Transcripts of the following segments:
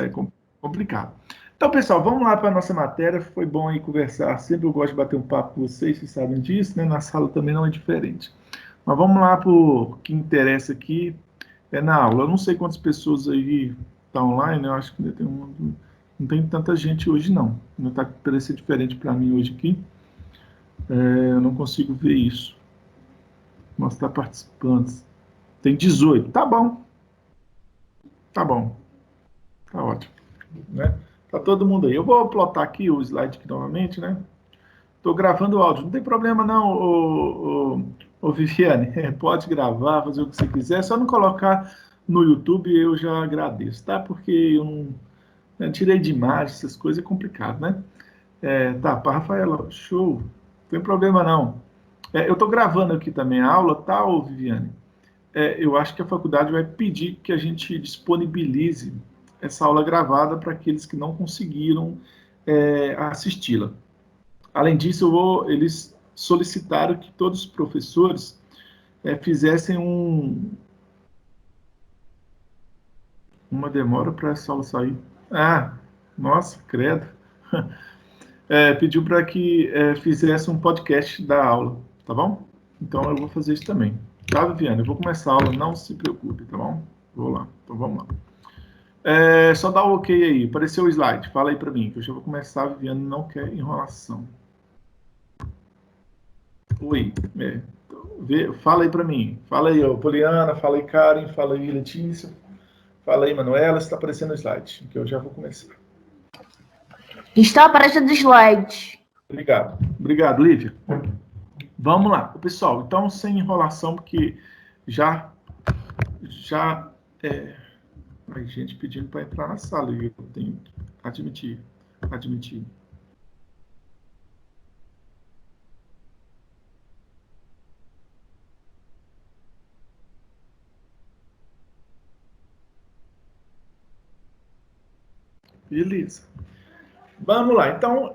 complicado. Então, pessoal, vamos lá para a nossa matéria. Foi bom aí conversar. Sempre eu gosto de bater um papo com vocês sabem disso, né? Na sala também não é diferente. Mas vamos lá para o que interessa aqui, na aula. Eu não sei quantas pessoas aí estão online, eu acho que ainda tem não tem tanta gente hoje, não. Não está parecendo diferente para mim hoje aqui. Eu não consigo ver isso. Mostrar participantes. Tem 18. Tá bom. Tá bom. Tá ótimo. Né? Tá todo mundo aí. Eu vou plotar aqui o slide aqui novamente, né? Estou gravando o áudio. Não tem problema não, Viviane. Pode gravar, fazer o que você quiser. Só não colocar no YouTube, eu já agradeço, tá? Porque eu tirei de imagem, essas coisas é complicado, né? Tá, para Rafaela, show. Não tem problema não. Eu estou gravando aqui também a aula, tá, Viviane? Eu acho que a faculdade vai pedir que a gente disponibilize essa aula gravada para aqueles que não conseguiram assisti-la. Além disso, eles solicitaram que todos os professores fizessem uma demora para essa aula sair. Ah, nossa, credo. Pediu para que fizesse um podcast da aula, tá bom? Então eu vou fazer isso também. Tá, Viviane? Eu vou começar a aula, não se preocupe, tá bom? Vou lá, então vamos lá. Só dá o ok aí, apareceu o slide, fala aí para mim, que eu já vou começar, a Viviane não quer enrolação. Oi, fala aí para mim, fala aí, Poliana, fala aí, Karen, fala aí, Letícia, fala aí, Manuela, está aparecendo o slide, que eu já vou começar. Está aparecendo o slide. Obrigado, Lívia. Vamos lá, pessoal, então sem enrolação, porque já a gente pedindo para entrar na sala, e eu tenho que admitir. Beleza. Vamos lá. Então,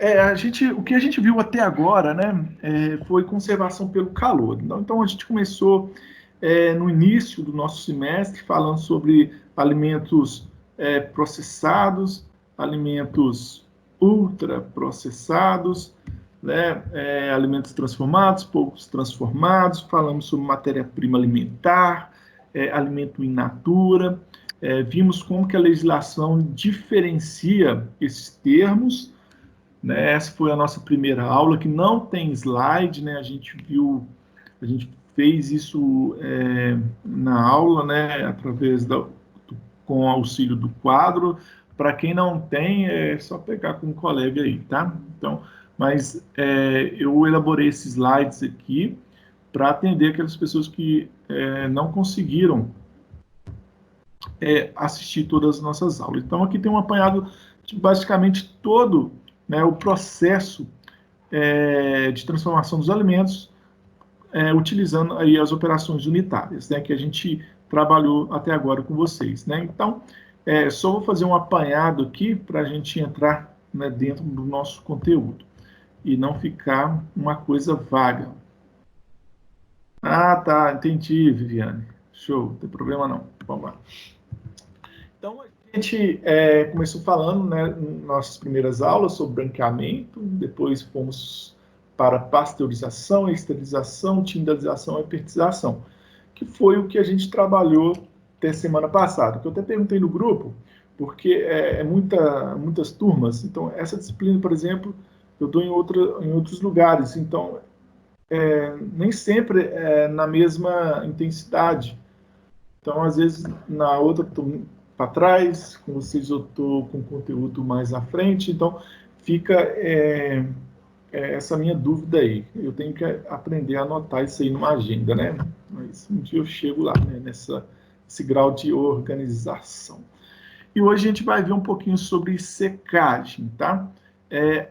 o que a gente viu até agora, né, foi conservação pelo calor. Então, a gente começou no início do nosso semestre falando sobre alimentos processados, alimentos ultraprocessados, né, alimentos transformados, poucos transformados. Falamos sobre matéria-prima alimentar, alimento in natura. Vimos como que a legislação diferencia esses termos, né? Essa foi a nossa primeira aula, que não tem slide, né? A gente fez isso na aula, né? Através com o auxílio do quadro. Para quem não tem, é só pegar com um colega aí, tá? Então, mas eu elaborei esses slides aqui para atender aquelas pessoas que não conseguiram assistir todas as nossas aulas. Então, aqui tem um apanhado de basicamente todo, né, o processo de transformação dos alimentos, utilizando aí as operações unitárias, né, que a gente trabalhou até agora com vocês. Né? Então, só vou fazer um apanhado aqui para a gente entrar, né, dentro do nosso conteúdo e não ficar uma coisa vaga. Ah, tá, entendi, Viviane. Show, não tem problema não. Vamos lá. Então, a gente começou falando, né, em nossas primeiras aulas sobre branqueamento, depois fomos para pasteurização, esterilização, tindalização e pertização, que foi o que a gente trabalhou até semana passada, que eu até perguntei no grupo, porque muitas turmas, então essa disciplina, por exemplo, eu dou em outros lugares, então nem sempre é na mesma intensidade. Então, às vezes, na outra para trás, com vocês eu estou com conteúdo mais à frente, então fica essa minha dúvida aí. Eu tenho que aprender a anotar isso aí numa agenda, né? Mas um dia eu chego lá, né, nesse grau de organização. E hoje a gente vai ver um pouquinho sobre secagem, tá?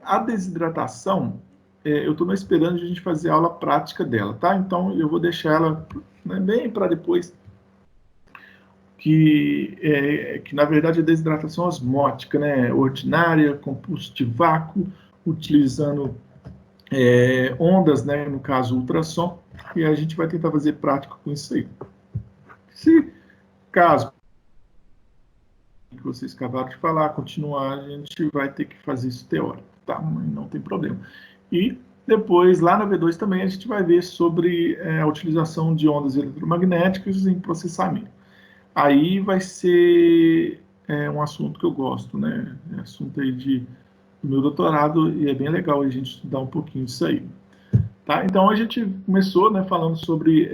A desidratação, eu estou esperando a gente fazer a aula prática dela, tá? Então eu vou deixar ela, né, bem para depois, que na verdade é desidratação osmótica, né, ordinária, composto de vácuo, utilizando ondas, né, no caso ultrassom, e a gente vai tentar fazer prática com isso aí. Se caso que vocês acabaram de falar, continuar, a gente vai ter que fazer isso teórico, tá? Mas não tem problema. E depois, lá na V2 também, a gente vai ver sobre a utilização de ondas eletromagnéticas em processamento. Aí vai ser um assunto que eu gosto, né? É assunto aí do meu doutorado, e é bem legal a gente estudar um pouquinho disso aí. Tá? Então, a gente começou, né, falando sobre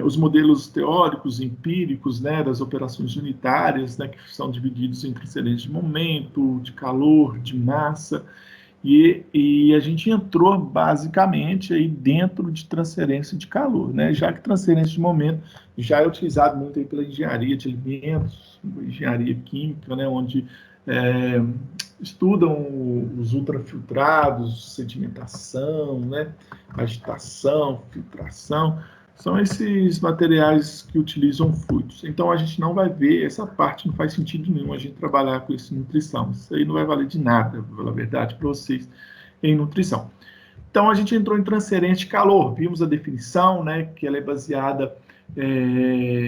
os modelos teóricos, empíricos, né, das operações unitárias, né, que são divididos em transferência de momento, de calor, de massa, e a gente entrou basicamente aí dentro de transferência de calor, né, já que transferência de momento já é utilizado muito aí pela engenharia de alimentos, engenharia química, né, onde estudam os ultrafiltrados, sedimentação, né, agitação, filtração, são esses materiais que utilizam fluidos. Então, a gente não vai ver essa parte, não faz sentido nenhum a gente trabalhar com isso em nutrição. Isso aí não vai valer de nada, pela verdade, para vocês em nutrição. Então, a gente entrou em transferência de calor. Vimos a definição, né, que ela é baseada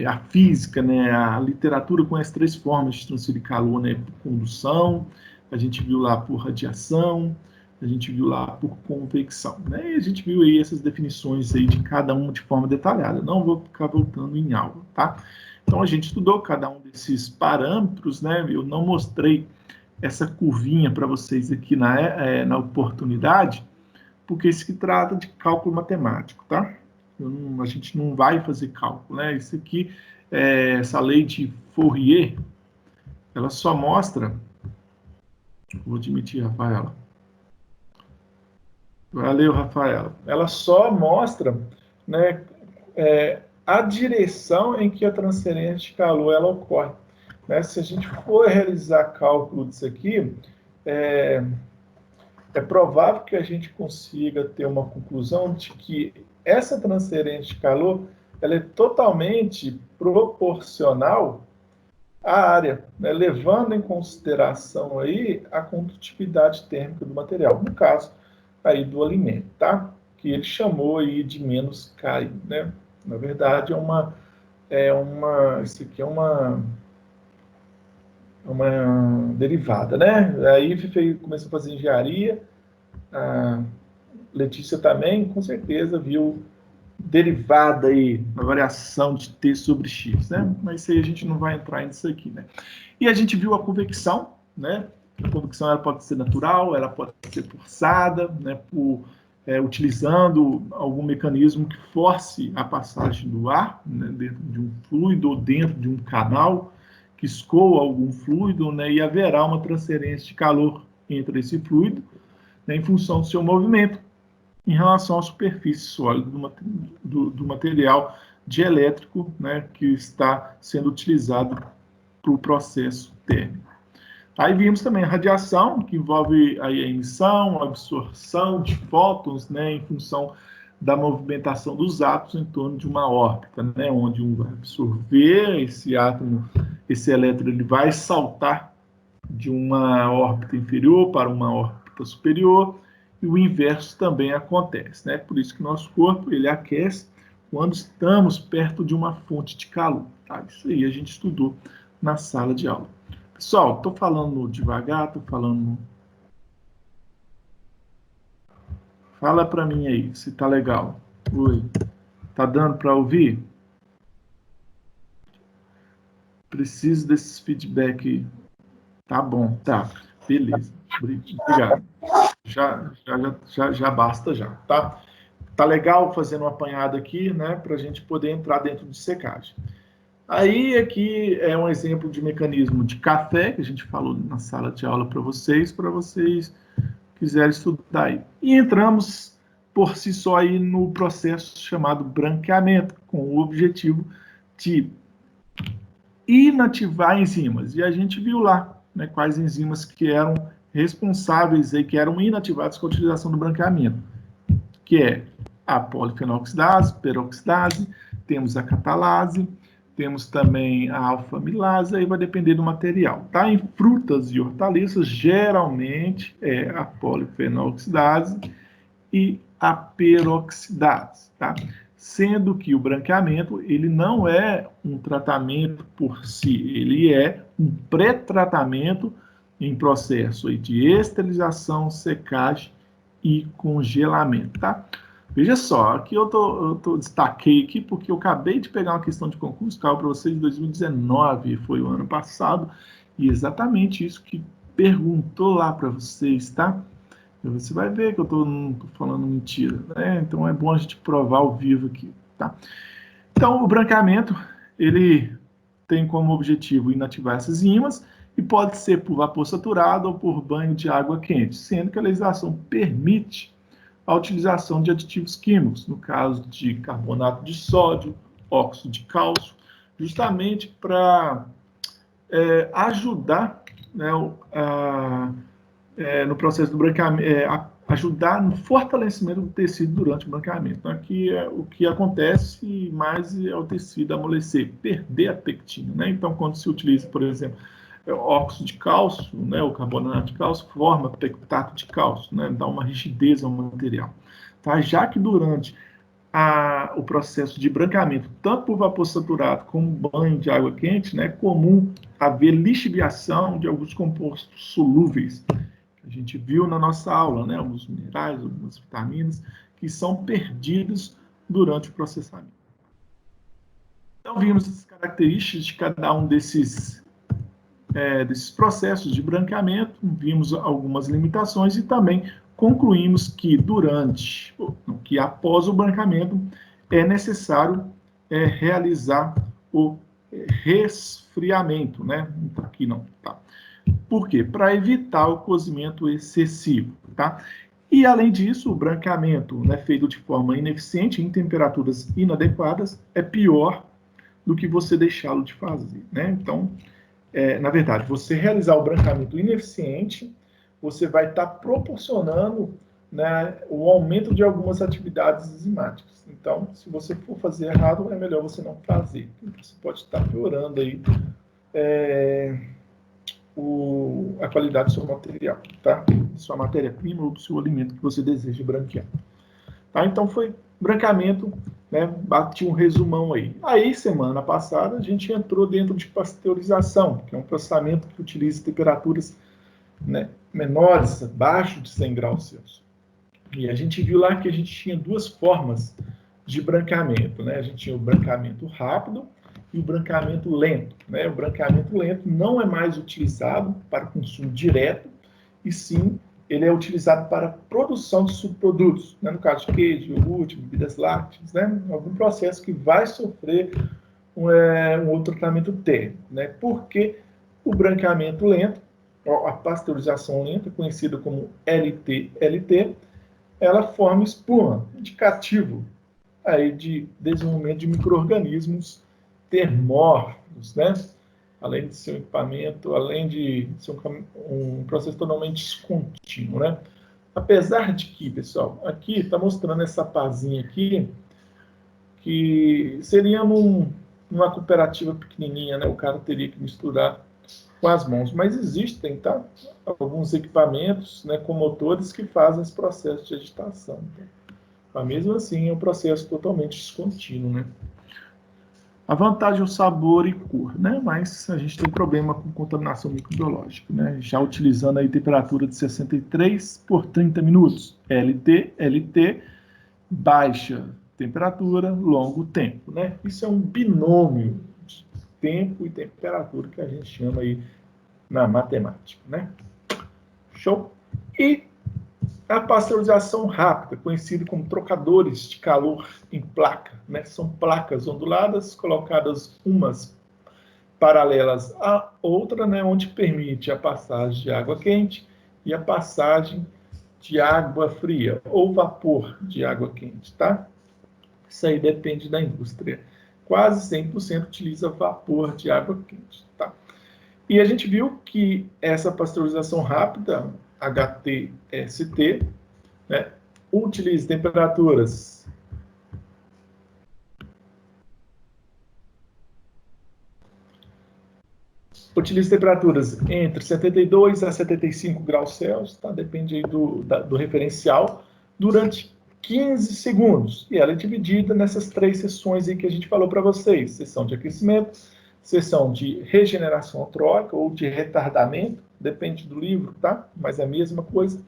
a física, né, a literatura com as 3 formas de transferir calor, né, por condução, a gente viu lá por radiação, a gente viu lá por convecção, né? E a gente viu aí essas definições aí de cada uma de forma detalhada. Não vou ficar voltando em aula, tá? Então, a gente estudou cada um desses parâmetros, né? Eu não mostrei essa curvinha para vocês aqui na oportunidade, porque isso que trata de cálculo matemático, tá? A gente não vai fazer cálculo, né? Isso aqui, essa lei de Fourier, ela só mostra... Vou admitir, Rafaela. Valeu, Rafaela. Ela só mostra, né, a direção em que a transferência de calor ela ocorre. Né? Se a gente for realizar cálculo disso aqui, é provável que a gente consiga ter uma conclusão de que essa transferência de calor ela é totalmente proporcional à área, né? Levando em consideração aí a condutividade térmica do material. No caso, aí do alimento, tá? Que ele chamou aí de menos K, né? Na verdade, isso aqui é uma derivada, né? Aí começou a fazer engenharia, a Letícia também, com certeza, viu derivada aí, uma variação de T sobre X, né? Mas isso aí a gente não vai entrar nisso aqui, né? E a gente viu a convecção, né? A convecção ela pode ser natural, ela pode ser forçada, né, utilizando algum mecanismo que force a passagem do ar, né, dentro de um fluido ou dentro de um canal que escoa algum fluido, né, e haverá uma transferência de calor entre esse fluido, né, em função do seu movimento em relação à superfície sólida do material dielétrico, né, que está sendo utilizado para o processo térmico. Aí vimos também a radiação, que envolve aí a emissão, a absorção de fótons, né, em função da movimentação dos átomos em torno de uma órbita, né, onde um vai absorver esse átomo, esse elétron, ele vai saltar de uma órbita inferior para uma órbita superior, e o inverso também acontece, né? Por isso que nosso corpo ele aquece quando estamos perto de uma fonte de calor. Tá? Isso aí a gente estudou na sala de aula. Pessoal, estou falando devagar, estou falando... Fala para mim aí, se tá legal. Oi, tá dando para ouvir? Preciso desses feedback. Tá bom, tá. Beleza. Obrigado. Já basta já, tá? Tá legal fazendo um apanhado aqui, né, para a gente poder entrar dentro de secagem. Aí aqui é um exemplo de mecanismo de café, que a gente falou na sala de aula para vocês quiserem estudar aí. E entramos por si só aí no processo chamado branqueamento, com o objetivo de inativar enzimas. E a gente viu lá, né, quais enzimas que eram responsáveis aí, que eram inativadas com a utilização do branqueamento, que é a polifenoxidase, peroxidase, temos a catalase, temos também a alfa-amilase, aí vai depender do material. Tá? Em frutas e hortaliças, geralmente é a polifenoxidase e a peroxidase. Tá? sendo que o branqueamento ele não é um tratamento por si, ele é um pré-tratamento em processo aí de esterilização, secagem e congelamento, tá? Veja só, aqui eu destaquei aqui porque eu acabei de pegar uma questão de concurso, caiu para vocês em 2019, foi o ano passado, e exatamente isso que perguntou lá para vocês, tá? Você vai ver que eu não estou falando mentira, né? Então é bom a gente provar ao vivo aqui, tá? Então o branqueamento, ele tem como objetivo inativar essas ímãs e pode ser por vapor saturado ou por banho de água quente, sendo que a legislação permite a utilização de aditivos químicos, no caso de carbonato de sódio, óxido de cálcio, justamente para ajudar, né, no processo do branqueamento, ajudar no fortalecimento do tecido durante o branqueamento. Então, aqui o que acontece mais é o tecido amolecer, perder a pectina, né? Então, quando se utiliza, por exemplo, óxido de cálcio, né, o carbonato de cálcio forma pectato de cálcio, né, dá uma rigidez ao material. Tá? Já que durante o processo de branqueamento, tanto por vapor saturado como banho de água quente, né, é comum haver lixiviação de alguns compostos solúveis. A gente viu na nossa aula, né, alguns minerais, algumas vitaminas, que são perdidos durante o processamento. Então, vimos as características de cada um desses processos de branqueamento, vimos algumas limitações e também concluímos que após o branqueamento é necessário realizar o resfriamento, né? Aqui não, tá? Por quê? Para evitar o cozimento excessivo, tá? E, além disso, o branqueamento, né, feito de forma ineficiente, em temperaturas inadequadas, é pior do que você deixá-lo de fazer, né? Então, na verdade, você realizar o branqueamento ineficiente, você vai estar proporcionando, né, o aumento de algumas atividades enzimáticas. Então, se você for fazer errado, é melhor você não fazer. Você pode estar piorando aí a qualidade do seu material, tá? Sua matéria-prima ou do seu alimento que você deseja branquear. Tá? Então, foi branqueamento, né? Bati um resumão aí. Aí, semana passada, a gente entrou dentro de pasteurização, que é um processamento que utiliza temperaturas, né, menores, abaixo de 100 graus Celsius. E a gente viu lá que a gente tinha duas formas de branqueamento, né? A gente tinha o branqueamento rápido e o branqueamento lento, né? O branqueamento lento não é mais utilizado para consumo direto, e sim ele é utilizado para produção de subprodutos, né? No caso de queijo, iogurte, bebidas lácteas, né? Algum processo que vai sofrer um outro tratamento térmico, né? Porque o branqueamento lento, a pasteurização lenta, conhecida como LT, ela forma espuma, indicativo aí de desenvolvimento de micro-organismos termórficos, né? Além de ser um equipamento, além de ser um processo totalmente descontínuo, né? Apesar de que, pessoal, aqui está mostrando essa pazinha aqui, que seria numa cooperativa pequenininha, né? O cara teria que misturar com as mãos, mas existem, tá? Alguns equipamentos, né, com motores que fazem esse processo de agitação. Tá? Mas mesmo assim é um processo totalmente descontínuo, né? A vantagem é o sabor e cor, né? Mas a gente tem problema com contaminação microbiológica, né? Já utilizando aí temperatura de 63 por 30 minutos. LT, baixa temperatura, longo tempo, né? Isso é um binômio de tempo e temperatura que a gente chama aí na matemática, né? Show? E a pasteurização rápida, conhecida como trocadores de calor em placa, né? São placas onduladas colocadas umas paralelas à outra, né? Onde permite a passagem de água quente e a passagem de água fria ou vapor de água quente, tá? Isso aí depende da indústria. Quase 100% utiliza vapor de água quente, tá? E a gente viu que essa pasteurização rápida, HTST, né, utiliza temperaturas entre 72 a 75 graus Celsius, tá? Depende aí do referencial, durante 15 segundos. E ela é dividida nessas 3 sessões aí que a gente falou para vocês. Sessão de aquecimento, sessão de regeneração antrópica ou de retardamento, depende do livro, tá? Mas é a mesma coisa.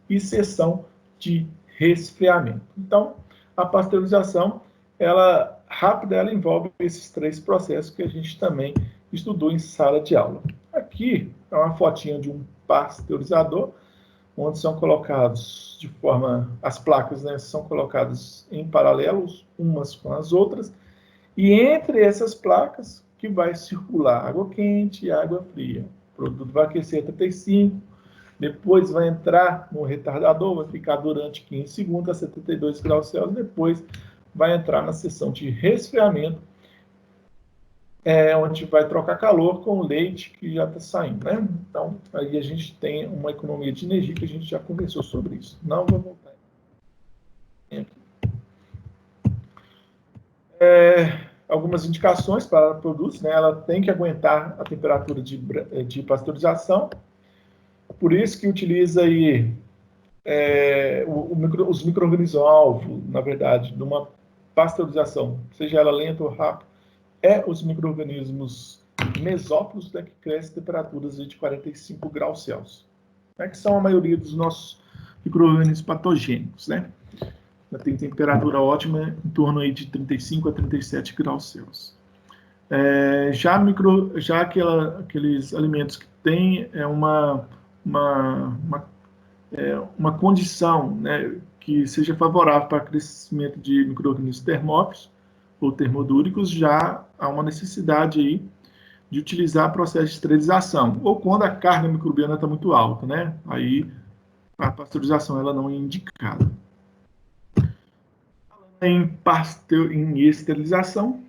E sessão de resfriamento. Então, a pasteurização, ela rápida, ela envolve esses 3 processos que a gente também estudou em sala de aula. Aqui é uma fotinha de um pasteurizador, onde são colocados de forma, as placas, né, são colocadas em paralelos, umas com as outras, e entre essas placas que vai circular água quente e água fria. O produto vai aquecer a 35, depois vai entrar no retardador, vai ficar durante 15 segundos a 72 graus Celsius, depois vai entrar na seção de resfriamento, onde vai trocar calor com o leite que já está saindo, né? Então, aí a gente tem uma economia de energia que a gente já conversou sobre isso. Não vou voltar. Algumas indicações para produtos, né? Ela tem que aguentar a temperatura de pasteurização, por isso que utiliza aí os micro-organismos-alvo, na verdade, numa pasteurização, seja ela lenta ou rápida, os micro-organismos mesófilos, né, que crescem a temperaturas de 45 graus Celsius, né, que são a maioria dos nossos micro-organismos patogênicos, né? Tem temperatura ótima em torno aí de 35 a 37 graus Celsius. Já aqueles alimentos que têm uma condição, né, que seja favorável para o crescimento de micro-organismos termófilos ou termodúricos, já há uma necessidade aí de utilizar processo de esterilização, ou quando a carga microbiana está muito alta, né? Aí a pasteurização ela não é indicada. Em esterilização,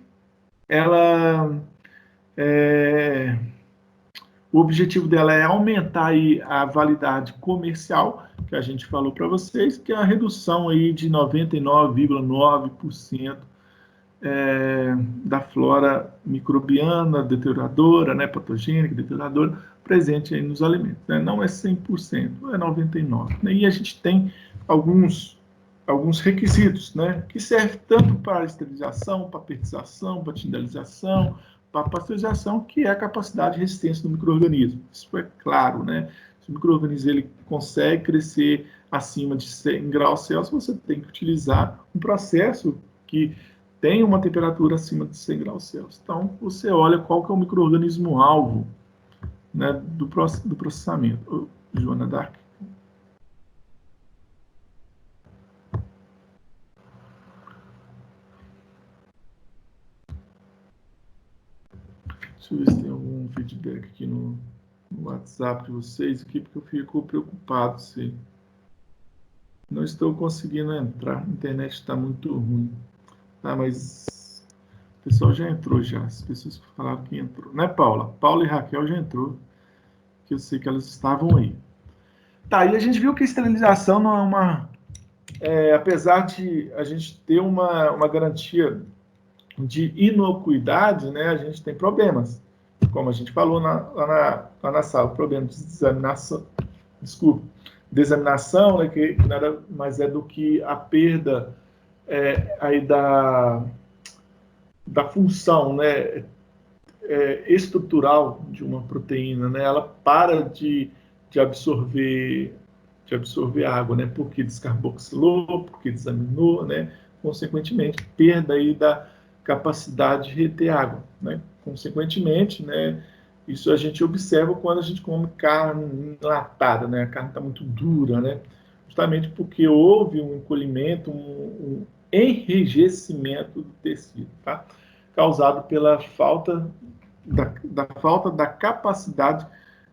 o objetivo dela é aumentar aí a validade comercial, que a gente falou para vocês, que é a redução aí de 99,9% da flora microbiana deterioradora, né, patogênica, deterioradora, presente aí nos alimentos, né? Não é 100%, é 99%. Né? E a gente tem alguns requisitos, né, que servem tanto para esterilização, para pertização, para tindalização, para pasteurização, que é a capacidade de resistência do micro-organismo. Isso é claro, né? Se o micro-organismo ele consegue crescer acima de 100 graus Celsius, você tem que utilizar um processo que tem uma temperatura acima de 100 graus Celsius. Então, você olha qual que é o micro-organismo-alvo, né, do processamento. Joana Dark. Deixa eu ver se tem algum feedback aqui no WhatsApp de vocês, aqui, porque eu fico preocupado se não estou conseguindo entrar. A internet está muito ruim. Tá, mas o pessoal já entrou já. As pessoas que falaram que entrou. Né, Paula? Paula e Raquel já entrou, que eu sei que elas estavam aí. Tá, e a gente viu que a esterilização não é uma... apesar de a gente ter uma garantia de inocuidade, né, a gente tem problemas. Como a gente falou lá na sala, problema de desaminação, né, que nada mais é do que a perda aí da função, né, estrutural de uma proteína, né, ela para de absorver água, né, porque descarboxilou, porque desaminou, né, consequentemente, perda aí da capacidade de reter água, né, consequentemente, né, isso a gente observa quando a gente come carne enlatada, né, a carne está muito dura, né, justamente porque houve um encolhimento, um enrijecimento do tecido, tá? Causado pela falta da capacidade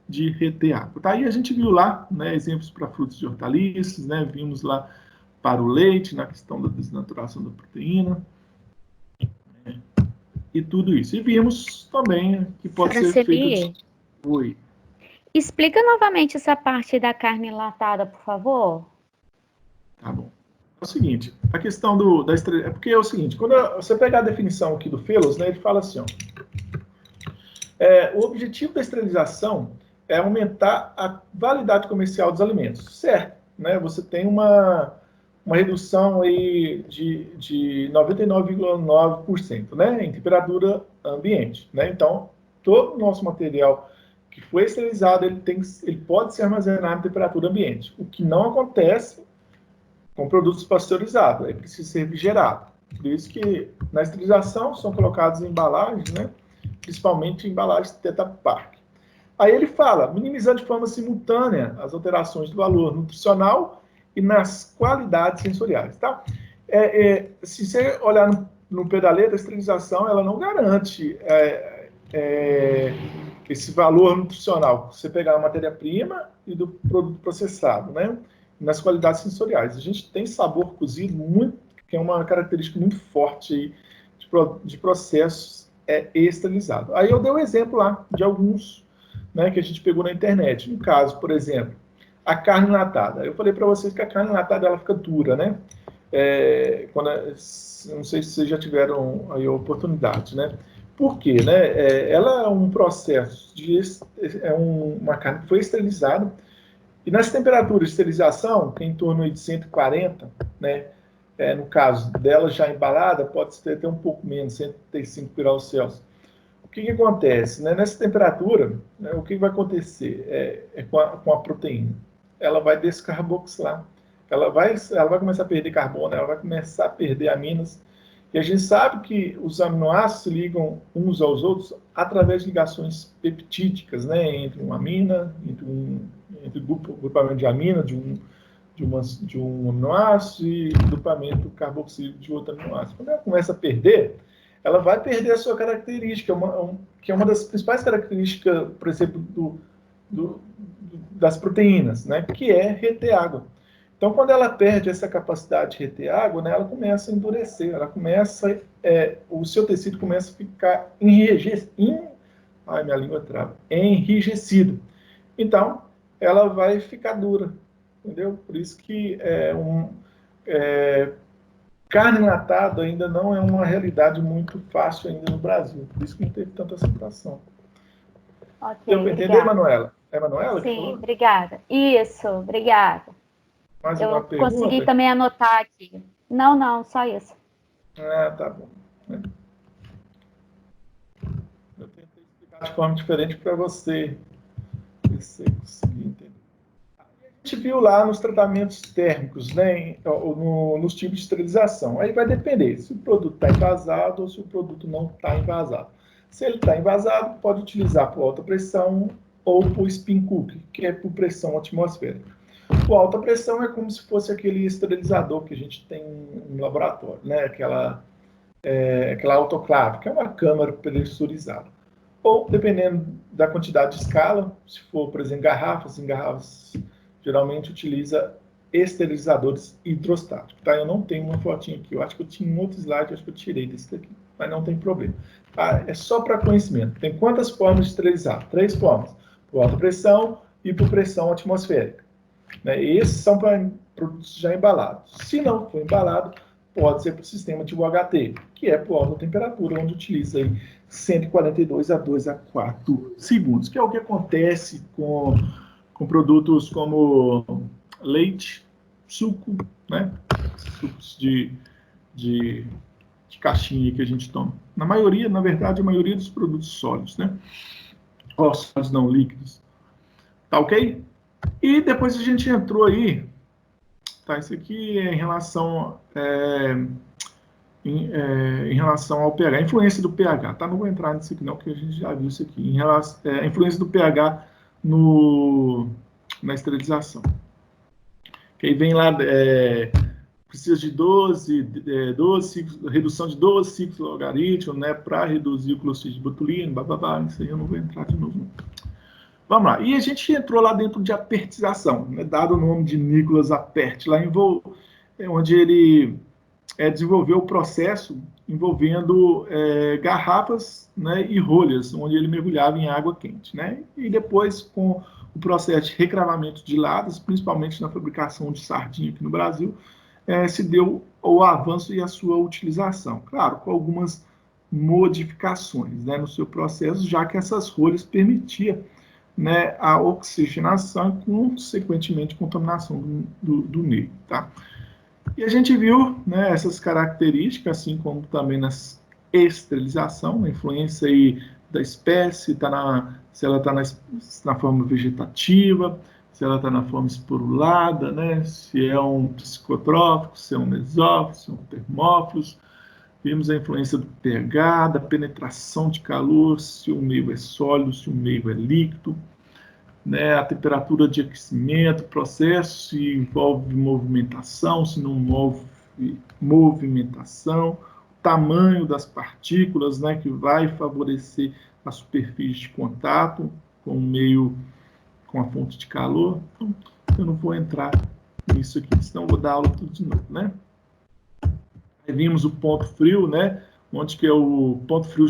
de reter água. Tá? Aí a gente viu lá, né, exemplos para frutos e hortaliças, né, vimos lá para o leite, na questão da desnaturação da proteína, e tudo isso. E vimos também que pode ser feito... Oi. Explica novamente essa parte da carne enlatada, por favor. Tá bom. É o seguinte, a questão da esterilização... Porque é o seguinte, quando você pegar a definição aqui do Fellows, né, ele fala assim, ó, o objetivo da esterilização é aumentar a validade comercial dos alimentos, certo? Né? Você tem uma uma redução aí de 99,9%, né, em temperatura ambiente, né? Então, todo o nosso material que foi esterilizado, ele pode ser armazenado em temperatura ambiente, o que não acontece com produtos pasteurizados, ele precisa ser refrigerado. Por isso que na esterilização são colocados em embalagens, né, principalmente em embalagens Tetra Pak. Aí ele fala, minimizando de forma simultânea as alterações do valor nutricional e nas qualidades sensoriais, tá? Se você olhar no pé da letra, a esterilização ela não garante esse valor nutricional. Você pegar a matéria-prima e do produto processado, né? Nas qualidades sensoriais. A gente tem sabor cozido muito, que é uma característica muito forte aí de processos esterilizados. Aí eu dei um exemplo lá de alguns, né, que a gente pegou na internet. No caso, por exemplo, a carne enlatada. Eu falei para vocês que a carne enlatada ela fica dura, né? Não sei se vocês já tiveram aí a oportunidade, né? Por quê? Né? Ela é um processo uma carne que foi esterilizada e nas temperaturas de esterilização, que é em torno de 140, né? No caso dela já embalada, pode ser até um pouco menos, 135 graus Celsius. O que acontece? Né? Nessa temperatura, né, o que vai acontecer com a proteína? Ela vai descarboxilar. Ela vai começar a perder carbono, ela vai começar a perder aminas. E a gente sabe que os aminoácidos se ligam uns aos outros através de ligações peptídicas, né? Entre uma amina, entre grupamento de amina de um aminoácido e grupamento carboxílico de outro aminoácido. Quando ela começa a perder, ela vai perder a sua característica, que é uma das principais características, por exemplo, das proteínas, né? Que é reter água. Então, quando ela perde essa capacidade de reter água, né, ela começa a endurecer, o seu tecido começa a ficar enrijecido. Então, ela vai ficar dura, entendeu? Por isso que carne enlatada ainda não é uma realidade muito fácil ainda no Brasil, por isso que não teve tanta aceitação. Ok, deu para entender, Manuela? É Manuela? Sim, obrigada. Isso, obrigada. Mais uma pergunta? Consegui também anotar aqui. Não, só isso. Tá bom. Eu tentei explicar de forma diferente para você, ver se você conseguir entender. A gente viu lá nos tratamentos térmicos, né, nos tipos de esterilização. Aí vai depender se o produto está envasado ou se o produto não está envasado. Se ele está envasado, pode utilizar por alta pressão ou por spin cooker, que é por pressão atmosférica. O alta pressão é como se fosse aquele esterilizador que a gente tem no laboratório, né? Aquela autoclave, que é uma câmara pressurizada. Ou, dependendo da quantidade de escala, se for, por exemplo, em garrafas geralmente utiliza esterilizadores hidrostáticos. Tá? Eu não tenho uma fotinha aqui, eu acho que eu tinha um outro slide, acho que eu tirei desse daqui, mas não tem problema. Tá? É só para conhecimento. Tem quantas formas de esterilizar? 3 formas, por alta pressão e por pressão atmosférica. Né? Esses são para produtos já embalados. Se não for embalado, pode ser para o sistema de UHT, que é por alta temperatura, onde utiliza aí 142 a 2 a 4 segundos, que é o que acontece com produtos como leite, suco, né? Sucos de caixinha que a gente toma. Na verdade, a maioria dos produtos sólidos, né? Ou sólidos não líquidos. Tá ok? E depois a gente entrou aí, tá? Isso aqui é em relação ao pH, a influência do pH, tá? Não vou entrar nisso aqui não, porque a gente já viu isso aqui, a influência do pH na esterilização. Que aí vem lá, precisa de 12 ciclos, redução de 12 ciclos logaritmos, né, para reduzir o clostridio de botulino, isso aí eu não vou entrar de novo, não. Vamos lá, e a gente entrou lá dentro de apertização, né, dado o nome de Nicholas Appert, lá onde ele desenvolveu o processo envolvendo garrafas, né, e rolhas, onde ele mergulhava em água quente. Né, e depois, com o processo de recravamento de latas, principalmente na fabricação de sardinha aqui no Brasil, se deu o avanço e a sua utilização. Claro, com algumas modificações, né, no seu processo, já que essas rolhas permitiam, né, a oxigenação e, consequentemente, contaminação do meio. Tá? E a gente viu, né, essas características, assim como também na esterilização, a influência aí da espécie, se ela está na forma vegetativa, se ela está na forma esporulada, né, se é um psicotrófico, se é um mesófilo, se é um termófilo. Vimos a influência do pH, da penetração de calor, se o meio é sólido, se o meio é líquido, né, a temperatura de aquecimento, processo, se envolve movimentação, se não envolve movimentação, o tamanho das partículas, né, que vai favorecer a superfície de contato com o meio, com a fonte de calor. Então, eu não vou entrar nisso aqui, senão eu vou dar aula tudo de novo, né? Aí vimos o ponto frio, né, onde que é o ponto frio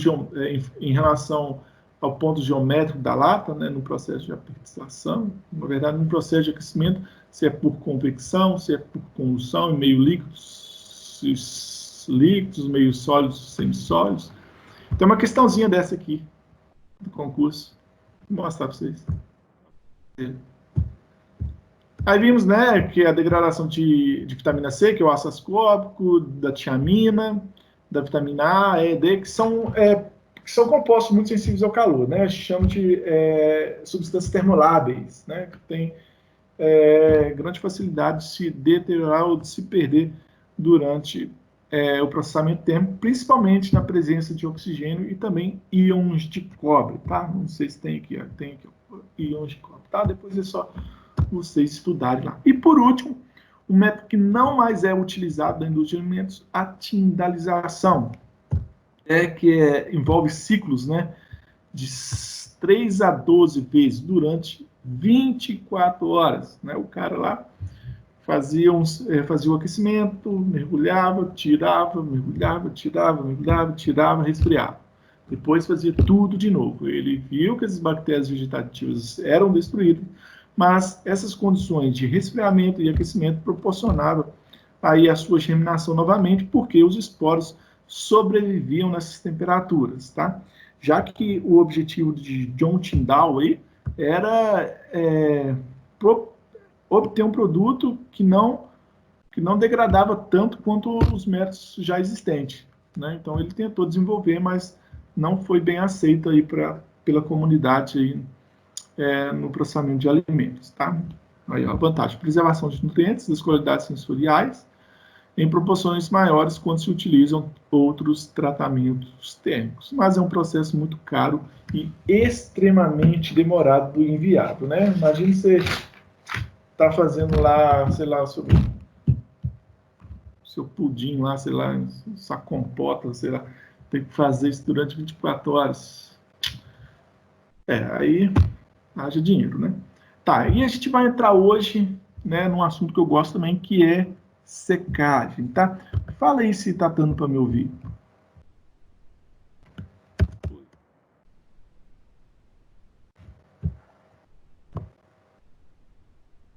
em relação ao ponto geométrico da lata, né, no processo de apertização. Na verdade, no processo de aquecimento, se é por convecção, se é por condução, em meio líquidos, líquidos, meio sólidos, semissólidos. Tem uma questãozinha dessa aqui, do concurso. Vou mostrar para vocês. Aí vimos, né, que a degradação de vitamina C, que é o ácido ascórbico, da tiamina, da vitamina A, E, D, que são compostos muito sensíveis ao calor, né? A gente chama de substâncias termolábeis, né? Que tem grande facilidade de se deteriorar ou de se perder durante o processamento térmico, principalmente na presença de oxigênio e também íons de cobre, tá? Não sei se tem aqui, tem aqui íons de cobre, tá? Depois é só vocês estudarem lá. E por último, um método que não mais é utilizado na indústria de alimentos, a tindalização, que envolve ciclos, né, de 3 a 12 vezes durante 24 horas. Né? O cara lá fazia o aquecimento, mergulhava, tirava, mergulhava, tirava, mergulhava, tirava, resfriava. Depois fazia tudo de novo. Ele viu que as bactérias vegetativas eram destruídas, mas essas condições de resfriamento e aquecimento proporcionavam aí a sua germinação novamente, porque os esporos sobreviviam nessas temperaturas, tá? Já que o objetivo de John Tyndall aí era obter um produto que não degradava tanto quanto os métodos já existentes, né? Então ele tentou desenvolver, mas não foi bem aceito aí pela comunidade aí, no processamento de alimentos, tá? Aí, ó, a vantagem: preservação de nutrientes, das qualidades sensoriais, em proporções maiores quando se utilizam outros tratamentos térmicos. Mas é um processo muito caro e extremamente demorado e inviável, né? Imagina você tá fazendo lá, sei lá, seu pudim lá, sei lá, sua compota, sei lá, tem que fazer isso durante 24 horas. Aí haja dinheiro, né? Tá, e a gente vai entrar hoje, né, num assunto que eu gosto também, que é secagem, tá? Fala aí se tá dando para me ouvir.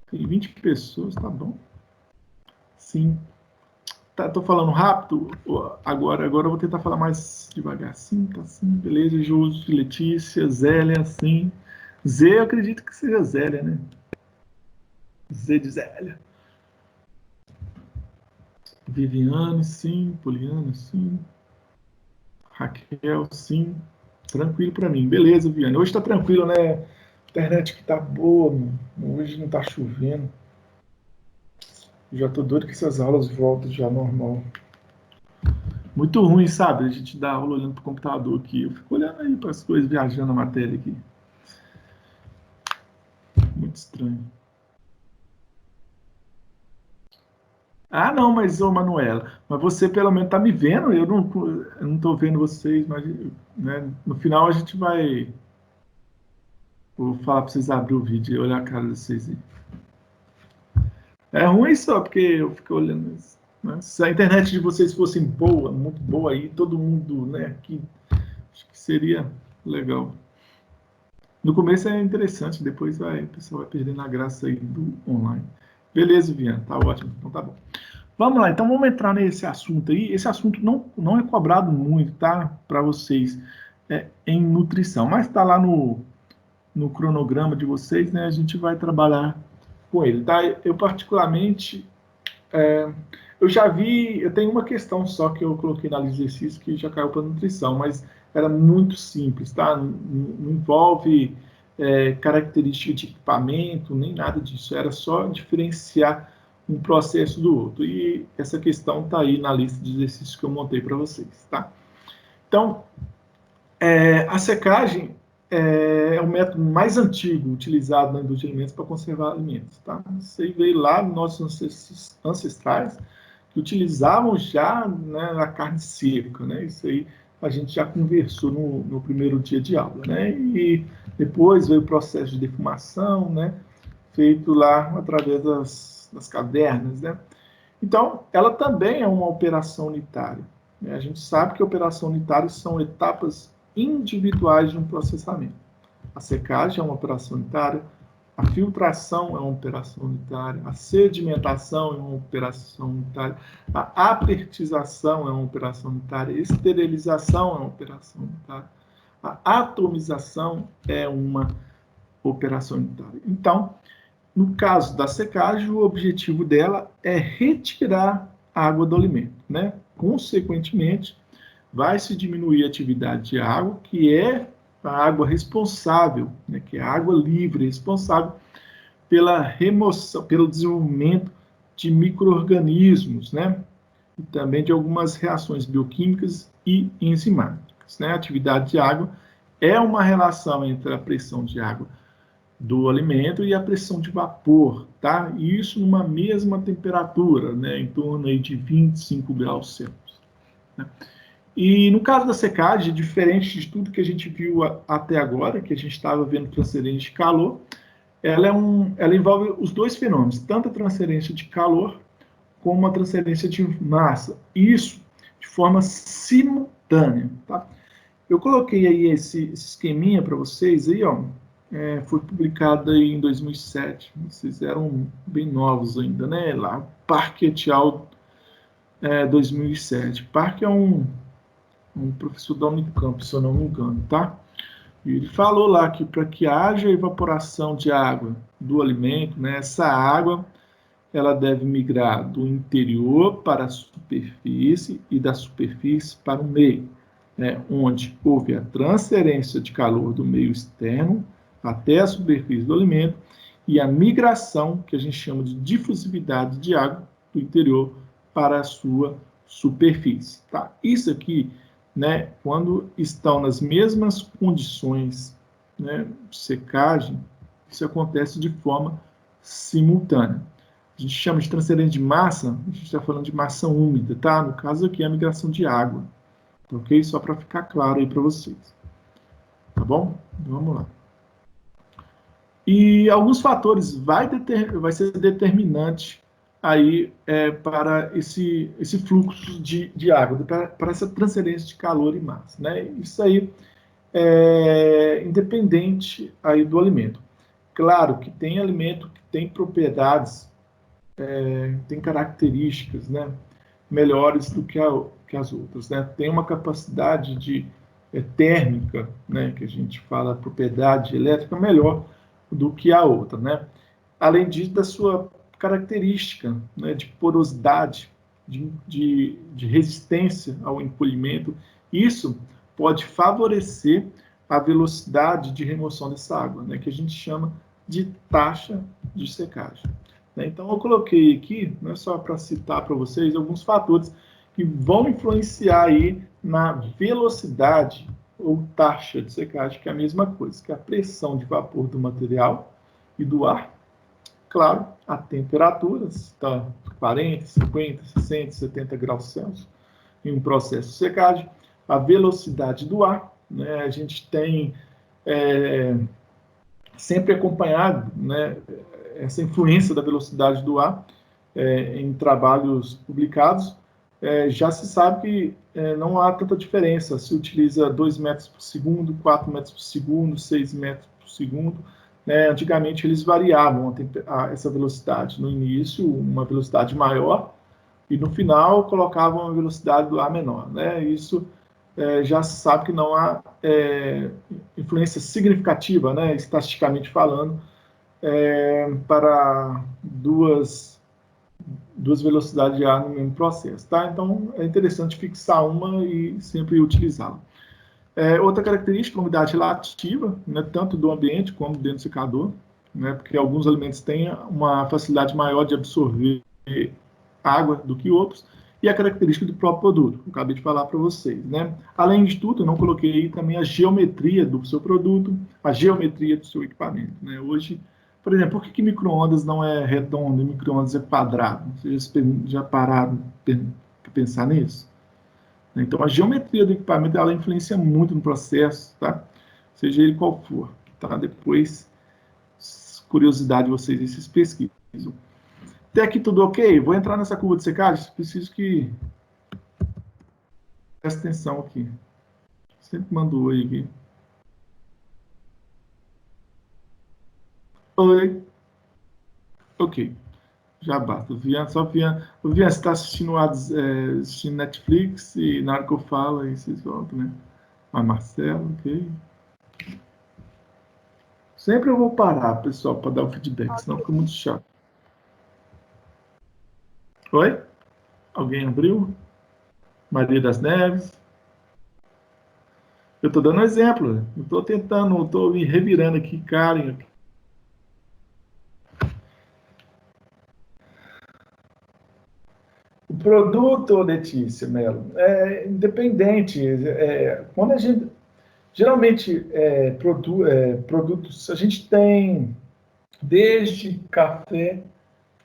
Tem 20 pessoas, tá bom? Sim. Tá, tô falando rápido? Agora eu vou tentar falar mais devagar. Sim, tá sim, beleza. Josi, Letícia, Zélia, sim. Z, eu acredito que seja Zélia, né? Z de Zélia. Viviane, sim. Poliana, sim. Raquel, sim. Tranquilo para mim. Beleza, Viviane. Hoje tá tranquilo, né? Internet que tá boa, mano. Hoje não tá chovendo. Já tô doido que essas aulas voltem já normal. Muito ruim, sabe? A gente dá aula olhando pro computador aqui. Eu fico olhando aí para as coisas, viajando a matéria aqui. Muito estranho. Ah, não, mas, ô Manuela, mas você pelo menos tá me vendo, eu não tô vendo vocês, mas, né, no final a gente vai... Vou falar para vocês abrir o vídeo e olhar a cara de vocês aí. É ruim só, porque eu fico olhando isso, né? Se a internet de vocês fosse boa, muito boa aí, todo mundo, né, aqui, acho que seria legal. No começo é interessante, depois o pessoal vai perdendo a graça aí do online. Beleza, Viana, tá ótimo, então tá bom. Vamos lá, então vamos entrar nesse assunto aí. Esse assunto não é cobrado muito, tá? Para vocês, em nutrição, mas tá lá no cronograma de vocês, né? A gente vai trabalhar com ele, tá? Eu particularmente Eu já vi, eu tenho uma questão só que eu coloquei na lista de exercícios que já caiu para nutrição, mas era muito simples, tá? Não envolve característica de equipamento, nem nada disso. Era só diferenciar um processo do outro. E essa questão está aí na lista de exercícios que eu montei para vocês, tá? Então, a secagem é o método mais antigo utilizado na indústria de alimentos para conservar alimentos, tá? Isso aí veio lá dos nossos ancestrais, que utilizavam já, né, a carne seca, né? Isso aí a gente já conversou no primeiro dia de aula, né? E depois veio o processo de defumação, né? Feito lá através das cavernas, né? Então, ela também é uma operação unitária, né? A gente sabe que operação unitária são etapas individuais de um processamento. A secagem é uma operação unitária, a filtração é uma operação unitária, a sedimentação é uma operação unitária, a apertização é uma operação unitária, a esterilização é uma operação unitária, a atomização é uma operação unitária. Então, no caso da secagem, o objetivo dela é retirar a água do alimento, né? Consequentemente, vai se diminuir a atividade de água, que é a água responsável, né, que é a água livre, responsável pela remoção, pelo desenvolvimento de micro-organismos, né, e também de algumas reações bioquímicas e enzimáticas, né? A atividade de água é uma relação entre a pressão de água do alimento e a pressão de vapor, tá? E isso numa mesma temperatura, né, em torno aí de 25 graus Celsius, né? E no caso da secagem, diferente de tudo que a gente viu até agora, que a gente estava vendo transferência de calor, ela envolve os dois fenômenos, tanto a transferência de calor como a transferência de massa. Isso de forma simultânea, tá? Eu coloquei aí esse esqueminha para vocês, aí, ó, foi publicado aí em 2007, vocês eram bem novos ainda, né? Lá, Park et al. 2007. Park é um professor da Unicamp, se eu não me engano, tá? E ele falou lá que para que haja evaporação de água do alimento, né, essa água ela deve migrar do interior para a superfície e da superfície para o meio, né, onde houve a transferência de calor do meio externo até a superfície do alimento e a migração, que a gente chama de difusividade de água do interior para a sua superfície, tá? Isso aqui, né, quando estão nas mesmas condições, né, de secagem, isso acontece de forma simultânea. A gente chama de transferência de massa, a gente está falando de massa úmida, tá? No caso aqui é a migração de água, ok? Só para ficar claro aí para vocês, tá bom? Vamos lá. E alguns fatores vai ser determinante aí para esse fluxo de água, para essa transferência de calor e massa, né? Isso aí é independente aí do alimento. Claro que tem alimento que tem propriedades, tem características, né, melhores do que as outras, né? Tem uma capacidade de térmica, né, que a gente fala propriedade elétrica melhor do que a outra, né? Além disso, da sua característica, né, de porosidade, de resistência ao encolhimento, isso pode favorecer a velocidade de remoção dessa água, né, que a gente chama de taxa de secagem, né? Então, eu coloquei aqui, não é só para citar para vocês, alguns fatores que vão influenciar aí na velocidade ou taxa de secagem, que é a mesma coisa, que é a pressão de vapor do material e do ar. Claro, a temperatura está 40, 50, 60, 70 graus Celsius em um processo de secagem. A velocidade do ar, né? A gente tem sempre acompanhado, né, essa influência da velocidade do ar em trabalhos publicados. Já se sabe que não há tanta diferença se utiliza 2 metros por segundo, 4 metros por segundo, 6 metros por segundo. Antigamente eles variavam essa velocidade. No início, uma velocidade maior, e no final colocavam uma velocidade do ar menor, né? Isso já se sabe que não há influência significativa, né, estatisticamente falando, para duas duas velocidades de ar no mesmo processo, tá? Então, é interessante fixar uma e sempre utilizá-la. Outra característica, a umidade relativa, né, tanto do ambiente como dentro do secador, né, porque alguns alimentos têm uma facilidade maior de absorver água do que outros, e a característica do próprio produto, eu acabei de falar para vocês, né? Além de tudo, eu não coloquei aí também a geometria do seu produto, a geometria do seu equipamento, né? Hoje, por exemplo, por que micro-ondas não é redondo e micro-ondas é quadrado? Vocês já pararam para pensar nisso? Então, a geometria do equipamento, ela influencia muito no processo, tá? Seja ele qual for, tá? Depois, curiosidade de vocês, vocês pesquisam. Até aqui tudo ok? Vou entrar nessa curva de secagem, preciso que... Presta atenção aqui. Sempre mando oi aqui. Oi. Ok. Já basta. Só Vian, você está assistindo, assistindo Netflix e na hora que eu falo, aí vocês voltam, né? Ah, Marcelo, ok. Sempre eu vou parar, pessoal, para dar o feedback, senão fica muito chato. Oi? Alguém abriu? Maria das Neves? Eu estou dando um exemplo. Eu estou tentando, estou me revirando aqui, Karen. O produto, Letícia Mello, é independente. Quando a gente... Geralmente, produtos, a gente tem desde café,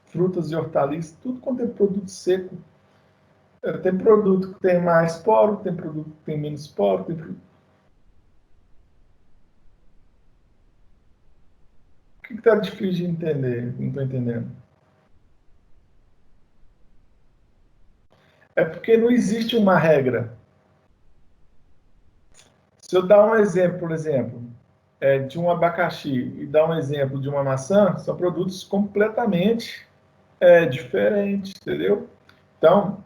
frutas e hortaliças, tudo quanto é produto seco. Tem produto que tem mais poro, tem produto que tem menos poro. O que está difícil de entender? Não estou entendendo. É porque não existe uma regra. Se eu dar um exemplo, por exemplo, de um abacaxi e dar um exemplo de uma maçã, são produtos completamente diferentes, entendeu? Então,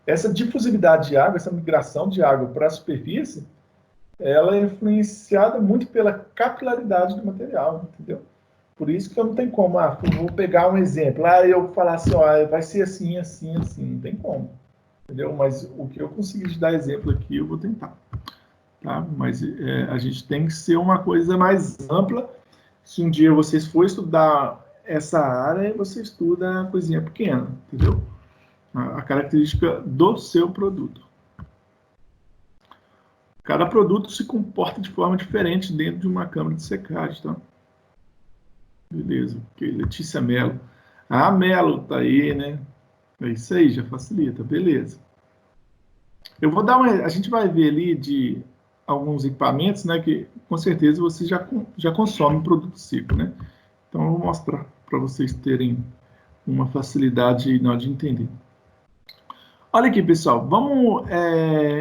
essa difusividade de água, essa migração de água para a superfície, ela é influenciada muito pela capilaridade do material, entendeu? Por isso que eu não tenho como, eu vou pegar um exemplo, eu falar assim, vai ser assim, assim, assim, não tem como, entendeu? Mas o que eu conseguir te dar exemplo aqui, eu vou tentar, tá? Mas a gente tem que ser uma coisa mais ampla. Se um dia vocês for estudar essa área, você estuda a coisinha pequena, entendeu? A característica do seu produto. Cada produto se comporta de forma diferente dentro de uma câmara de secagem, tá? Beleza. Ok, Letícia Mello. Ah, Mello, tá aí, né? É isso aí, já facilita. Beleza. Eu vou dar a gente vai ver ali de alguns equipamentos, né? Que com certeza você já consome produto seco, né? Então eu vou mostrar para vocês terem uma facilidade na hora de entender. Olha aqui, pessoal, vamos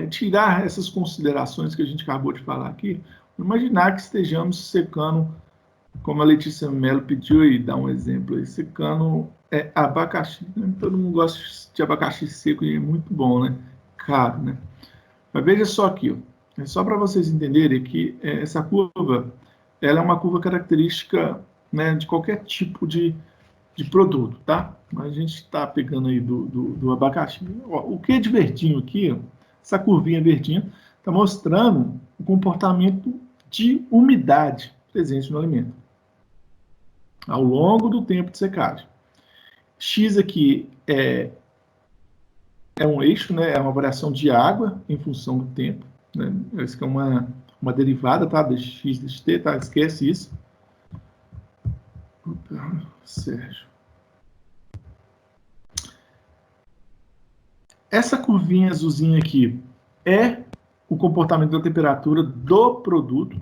tirar essas considerações que a gente acabou de falar aqui. Imaginar que estejamos secando, como a Letícia Mello pediu aí, dar um exemplo aí, secando abacaxi. Né? Todo mundo gosta de abacaxi seco e é muito bom, né? Caro, né? Mas veja só aqui, ó. É só para vocês entenderem que essa curva, ela é uma curva característica, né, de qualquer tipo de produto, tá? Mas a gente está pegando aí do abacaxi. Ó, o que é de verdinho aqui, ó, essa curvinha verdinha, está mostrando o comportamento de umidade presente no alimento ao longo do tempo de secagem. X aqui é um eixo, né? É uma variação de água em função do tempo. Né? Isso aqui é uma derivada, tá? De X, de T, tá? Esquece isso. Opa, Sérgio. Essa curvinha azulzinha aqui é o comportamento da temperatura do produto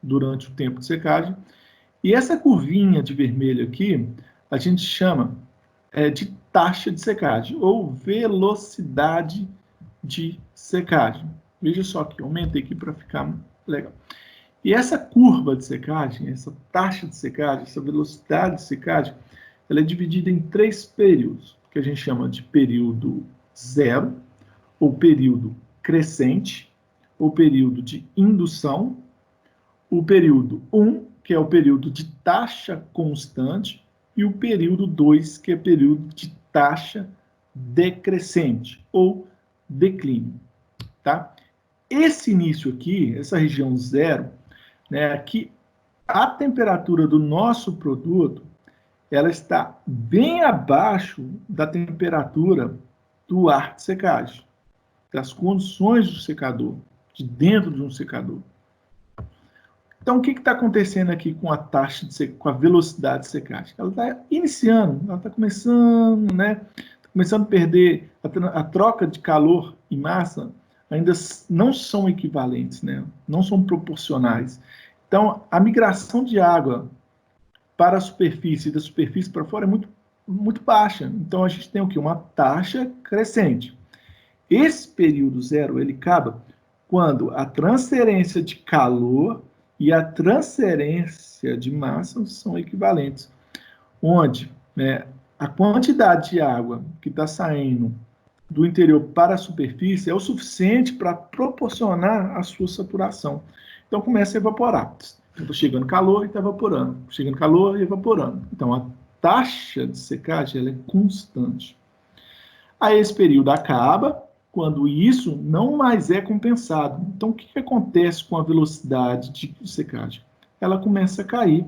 durante o tempo de secagem. E essa curvinha de vermelho aqui, a gente chama de taxa de secagem ou velocidade de secagem. Veja só aqui, aumentei aqui para ficar legal. E essa curva de secagem, essa taxa de secagem, essa velocidade de secagem, ela é dividida em 3 períodos, que a gente chama de período zero, ou período crescente, ou período de indução, o período 1, que é o período de taxa constante, e o período 2, que é período de taxa decrescente ou declínio, tá? Esse início aqui, essa região 0, né, aqui a temperatura do nosso produto, ela está bem abaixo da temperatura do ar de secagem, das condições do secador, de dentro de um secador. Então, o que está acontecendo aqui com a taxa com a velocidade de secagem? Ela está iniciando, ela está começando, né? Tá começando a perder a troca de calor e massa, ainda não são equivalentes, né? Não são proporcionais. Então, a migração de água para a superfície e da superfície para fora é muito baixa. Então, a gente tem o quê? Uma taxa crescente. Esse período 0, ele acaba quando a transferência de calor e a transferência de massa são equivalentes, onde, né, a quantidade de água que está saindo do interior para a superfície é o suficiente para proporcionar a sua saturação. Então começa a evaporar. Está chegando calor e está evaporando. Chegando calor e evaporando. Então a taxa de secagem ela é constante. Aí esse período acaba quando isso não mais é compensado. Então, o que acontece com a velocidade de secagem? Ela começa a cair.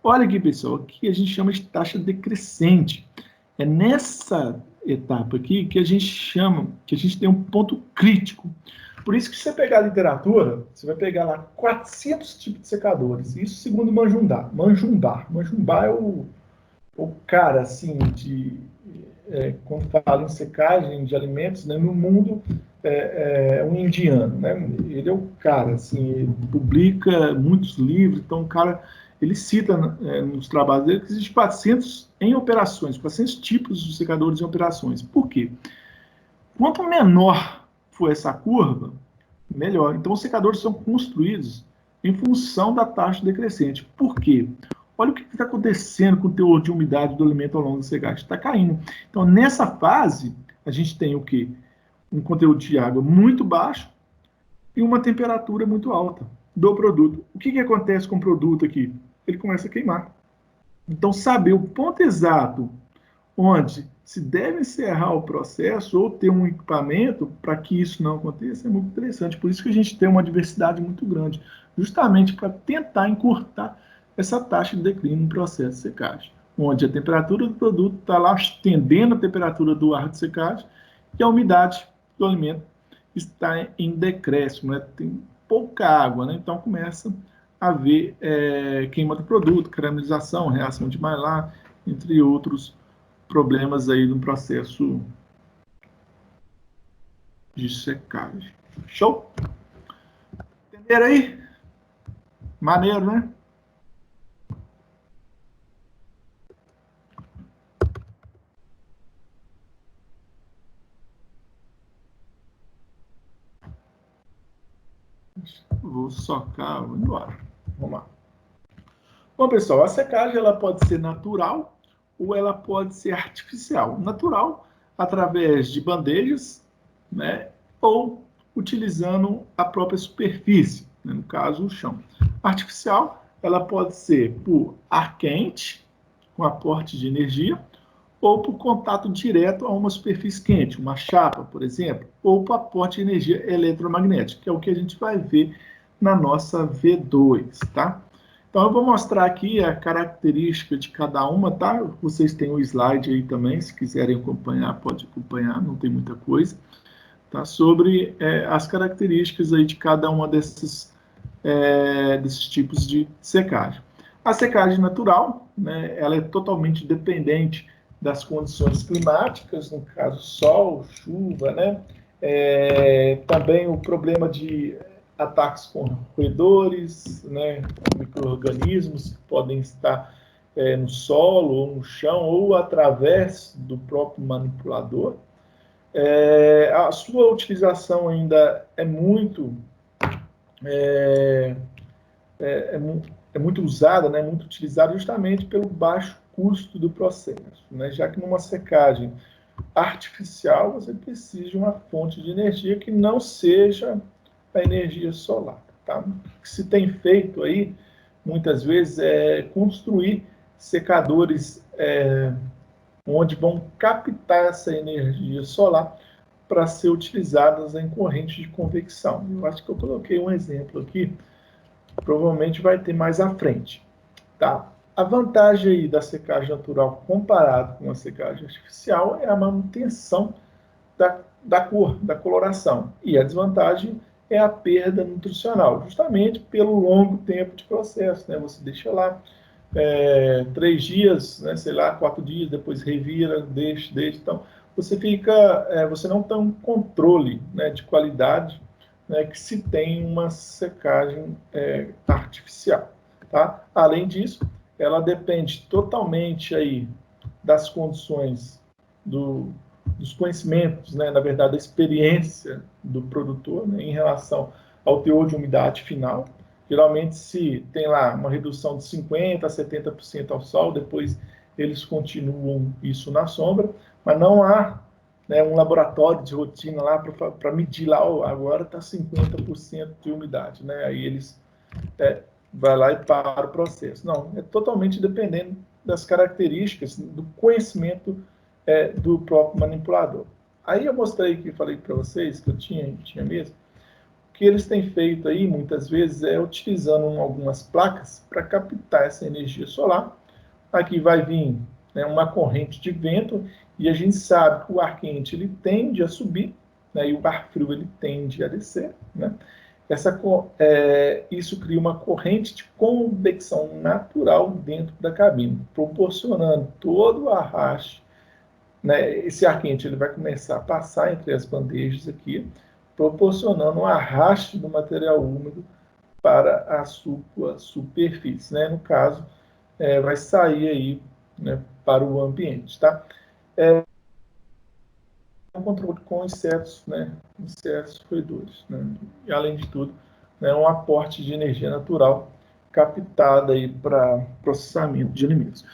Olha aqui, pessoal, aqui a gente chama de taxa decrescente. É nessa etapa aqui que a gente tem um ponto crítico. Por isso que se você pegar a literatura, você vai pegar lá 400 tipos de secadores. Isso segundo Manjumbar. Manjumbar é o cara, assim, quando fala em secagem de alimentos, né, no mundo é um indiano, né? Ele é o cara, assim, ele publica muitos livros, então o cara, ele cita nos trabalhos dele que existe 400 em operações, 400 tipos de secadores em operações. Por quê? Quanto menor for essa curva, melhor. Então os secadores são construídos em função da taxa decrescente. Por quê? Olha o que está acontecendo com o teor de umidade do alimento ao longo da secagem. Está caindo. Então, nessa fase, a gente tem o quê? Um conteúdo de água muito baixo e uma temperatura muito alta do produto. O que acontece com o produto aqui? Ele começa a queimar. Então, saber o ponto exato onde se deve encerrar o processo ou ter um equipamento para que isso não aconteça é muito interessante. Por isso que a gente tem uma diversidade muito grande, justamente para tentar encurtar essa taxa de declínio no processo de secagem, onde a temperatura do produto está lá estendendo a temperatura do ar de secagem e a umidade do alimento está em decréscimo, né? Tem pouca água, né? Então começa a haver queima do produto, caramelização, reação de Maillard, entre outros problemas aí no processo de secagem. Show? Entenderam aí? Maneiro, né? Vou socar, vou embora. Vamos lá. Bom, pessoal, a secagem ela pode ser natural ou ela pode ser artificial. Natural, através de bandejas, né, ou utilizando a própria superfície, né, no caso, o chão. Artificial, ela pode ser por ar quente, com aporte de energia, ou por contato direto a uma superfície quente, uma chapa, por exemplo, ou por aporte de energia eletromagnética, que é o que a gente vai ver na nossa V2, tá? Então, eu vou mostrar aqui a característica de cada uma, tá? Vocês têm o slide aí também, se quiserem acompanhar, pode acompanhar, não tem muita coisa, tá? Sobre as características aí de cada uma desses tipos de secagem. A secagem natural, né, ela é totalmente dependente das condições climáticas, no caso sol, chuva, né? Também o problema de ataques com roedores, né? Micro-organismos que podem estar no solo ou no chão ou através do próprio manipulador. A sua utilização ainda é muito usada, né? Muito utilizada justamente pelo baixo custo do processo, né? Já que numa secagem artificial você precisa de uma fonte de energia que não seja a energia solar, tá? O que se tem feito aí muitas vezes é construir secadores onde vão captar essa energia solar para ser utilizadas em corrente de convecção. Eu acho que eu coloquei um exemplo aqui, provavelmente vai ter mais à frente. Tá? A vantagem aí da secagem natural comparado com a secagem artificial é a manutenção da cor, da coloração. E a desvantagem é a perda nutricional, justamente pelo longo tempo de processo. Né? Você deixa lá 3 dias, né, sei lá, 4 dias, depois revira, deixa. Então, você não tem um controle, né, de qualidade, né, que se tem uma secagem artificial. Tá? Além disso, ela depende totalmente aí das condições dos conhecimentos, né, na verdade, da experiência do produtor, né, em relação ao teor de umidade final. Geralmente, se tem lá uma redução de 50% a 70% ao sol, depois eles continuam isso na sombra, mas não há, né, um laboratório de rotina lá para medir lá, agora está 50% de umidade. Né? Aí eles vai lá e para o processo. Não, é totalmente dependendo das características, do conhecimento do próprio manipulador. Aí eu mostrei que falei para vocês que eu tinha mesmo. O que eles têm feito aí, muitas vezes, é utilizando algumas placas para captar essa energia solar. Aqui vai vir, né, uma corrente de vento, e a gente sabe que o ar quente ele tende a subir, né, e o ar frio ele tende a descer. Né? Isso cria uma corrente de convecção natural dentro da cabine, proporcionando todo o arraste. Né? Esse ar quente ele vai começar a passar entre as bandejas aqui, proporcionando um arraste do material úmido para a sua superfície. Né? No caso, vai sair aí, né, para o ambiente. Tá? Um controle com insetos, né, insetos roedores. Né? E, além de tudo, né, um aporte de energia natural captada aí para processamento de alimentos.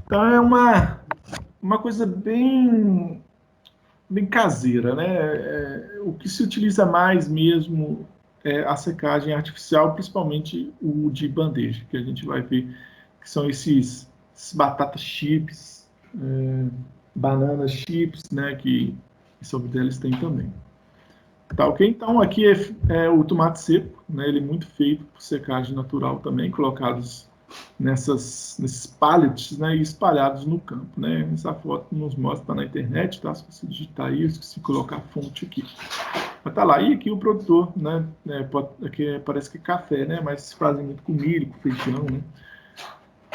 Então, é uma coisa bem caseira, né? O que se utiliza mais mesmo é a secagem artificial, principalmente o de bandeja, que a gente vai ver que são esses batata chips, banana chips, né? Que sobre deles tem também. Tá ok? Então aqui é o tomate seco, né? Ele é muito feito por secagem natural também, colocados nesses pallets, né, e espalhados no campo. Né? Essa foto nos mostra, está na internet, tá? Se você digitar isso, se colocar a fonte aqui. Mas tá lá. E aqui o produtor, né, aqui parece que é café, né, mas se fazem muito com milho, com feijão. Né?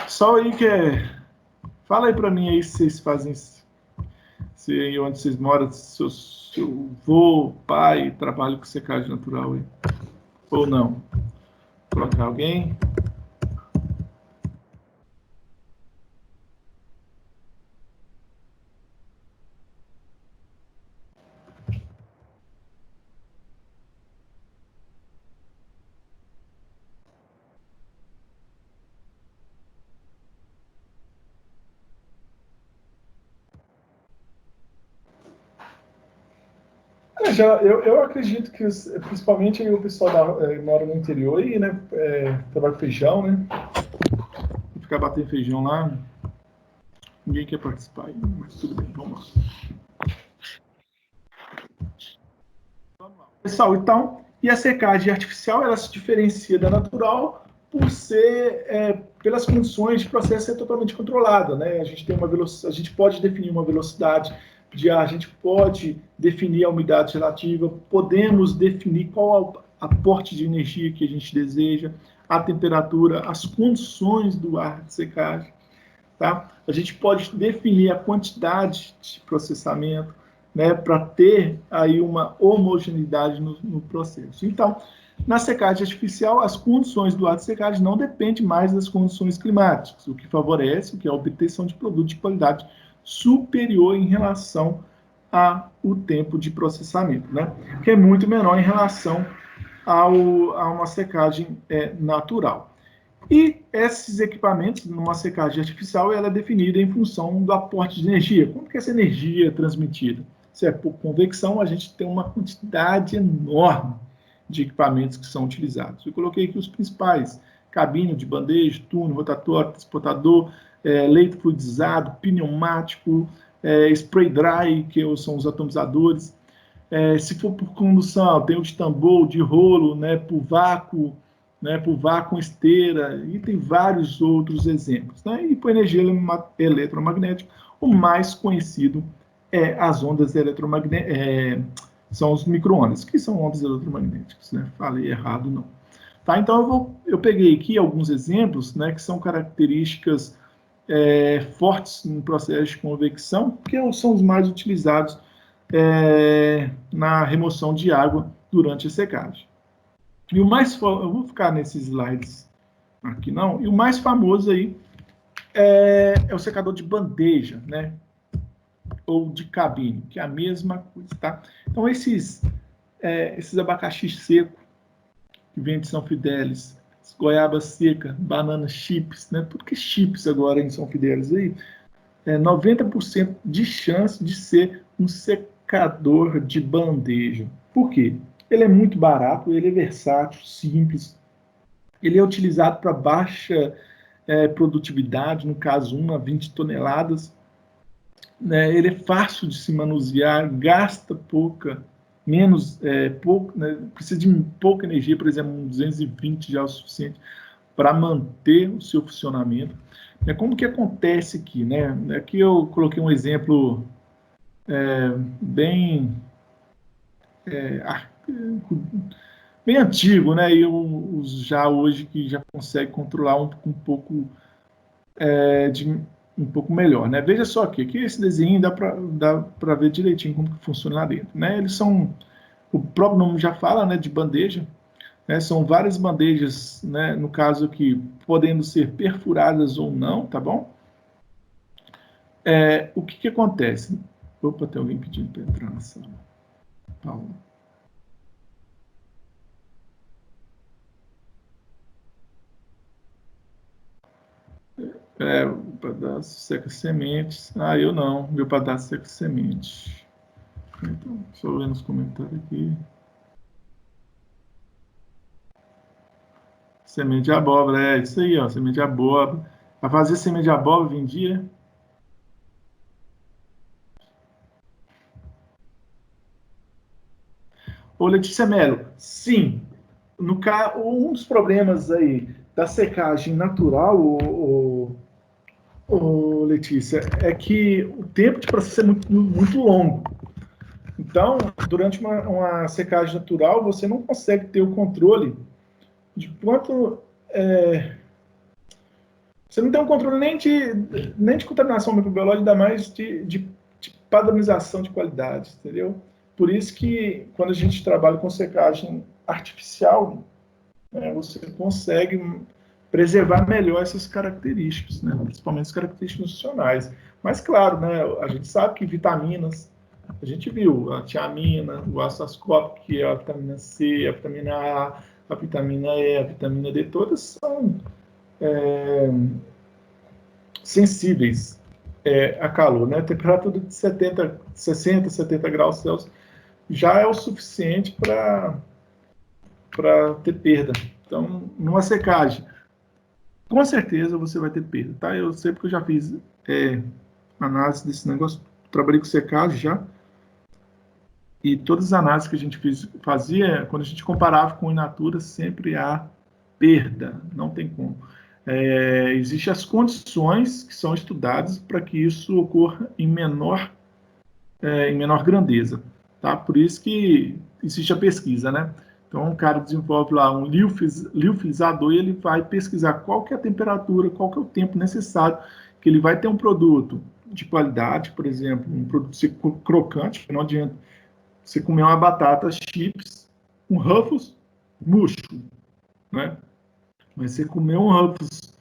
Só aí fala aí para mim aí se vocês fazem, se onde vocês moram, seu avô, pai, trabalha com secagem natural aí. Ou não? Colocar alguém? Eu acredito que, principalmente o pessoal mora no interior e, né, trabalha com feijão, né? Ficar batendo feijão lá, ninguém quer participar, mas tudo bem, vamos lá. Pessoal, então, e a secagem artificial, ela se diferencia da natural por ser, pelas condições de processo ser totalmente controlado, né? A gente tem a gente pode definir uma velocidade de ar, a gente pode definir a umidade relativa, podemos definir qual é o aporte de energia que a gente deseja, a temperatura, as condições do ar de secagem. Tá? A gente pode definir a quantidade de processamento, né, para ter aí uma homogeneidade no processo. Então, na secagem artificial, as condições do ar de secagem não dependem mais das condições climáticas, o que favorece a obtenção de produto de qualidade superior em relação ao tempo de processamento, né? Que é muito menor em relação a uma secagem natural. E esses equipamentos, numa secagem artificial, ela é definida em função do aporte de energia. Como que essa energia é transmitida? Se é por convecção, a gente tem uma quantidade enorme de equipamentos que são utilizados. Eu coloquei aqui os principais, cabine de bandeja, túnel, rotatório, transportador, leito fluidizado, pneumático, spray dry, que são os atomizadores. Se for por condução, tem o de tambor, de rolo, né, por vácuo com esteira, e tem vários outros exemplos. Né? E por energia eletromagnética, o mais conhecido é as ondas eletromagnéticas, são os micro-ondas, que são ondas eletromagnéticas. Né? Falei errado, não. Tá? Então, eu peguei aqui alguns exemplos, né, que são características fortes no processo de convecção, que são os mais utilizados na remoção de água durante a secagem. E o mais, eu vou ficar nesses slides aqui não, e o mais famoso aí é o secador de bandeja, né? Ou de cabine, que é a mesma coisa, tá? Então, esses abacaxi seco, que vem de São Fidélis, goiaba seca, banana chips, né? Tudo que é chips agora em São Fidélis aí, 90% de chance de ser um secador de bandeja. Por quê? Ele é muito barato, ele é versátil, simples. Ele é utilizado para baixa produtividade, no caso 1 a 20 toneladas. Ele é fácil de se manusear, gasta precisa de pouca energia, por exemplo, 220 já é o suficiente para manter o seu funcionamento. Como que acontece aqui? Né? Aqui eu coloquei um exemplo bem antigo, né? E já hoje que já consegue controlar um pouco um pouco melhor, né? Veja só aqui esse desenho dá para ver direitinho como que funciona lá dentro, né? Eles são, o próprio nome já fala, né? De bandeja, né? São várias bandejas, né? No caso aqui, podendo ser perfuradas ou não, tá bom? O que acontece? Opa, tem alguém pedindo para entrar na sala. Paula. O pedaço seca sementes. Eu não. Meu pedaço seca semente. Então, deixa eu ler nos comentários aqui. Semente de abóbora, isso aí, ó. Semente de abóbora. Para fazer semente de abóbora, vendia. Ô, Letícia Mello, sim. Um dos problemas aí da secagem natural, Letícia, é que o tempo de processo é muito, muito longo. Então, durante uma secagem natural, você não consegue ter o controle de quanto... você não tem um controle nem de contaminação microbiológica, ainda mais de padronização de qualidade, entendeu? Por isso que, quando a gente trabalha com secagem artificial, você consegue preservar melhor essas características, né? Principalmente as características nutricionais. Mas, claro, né, a gente sabe que vitaminas, a gente viu a tiamina, o ácido ascórbico, que é a vitamina C, a vitamina A vitamina E, a vitamina D, todas são sensíveis a calor, né? A temperatura de 60, 70 graus Celsius já é o suficiente para ter perda. Então, numa secagem, com certeza você vai ter perda, tá? Eu sei porque eu já fiz análise desse negócio, trabalhei com secagem já, e todas as análises que a gente fazia, quando a gente comparava com in natura, sempre há perda, não tem como. Existem as condições que são estudadas para que isso ocorra em menor grandeza, tá? Por isso que existe a pesquisa, né? Então, um cara desenvolve lá um liofilizador e ele vai pesquisar qual que é a temperatura, qual que é o tempo necessário que ele vai ter um produto de qualidade, por exemplo, um produto crocante, que não adianta você comer uma batata chips, um Ruffles murcho, né? Mas você comer um Ruffles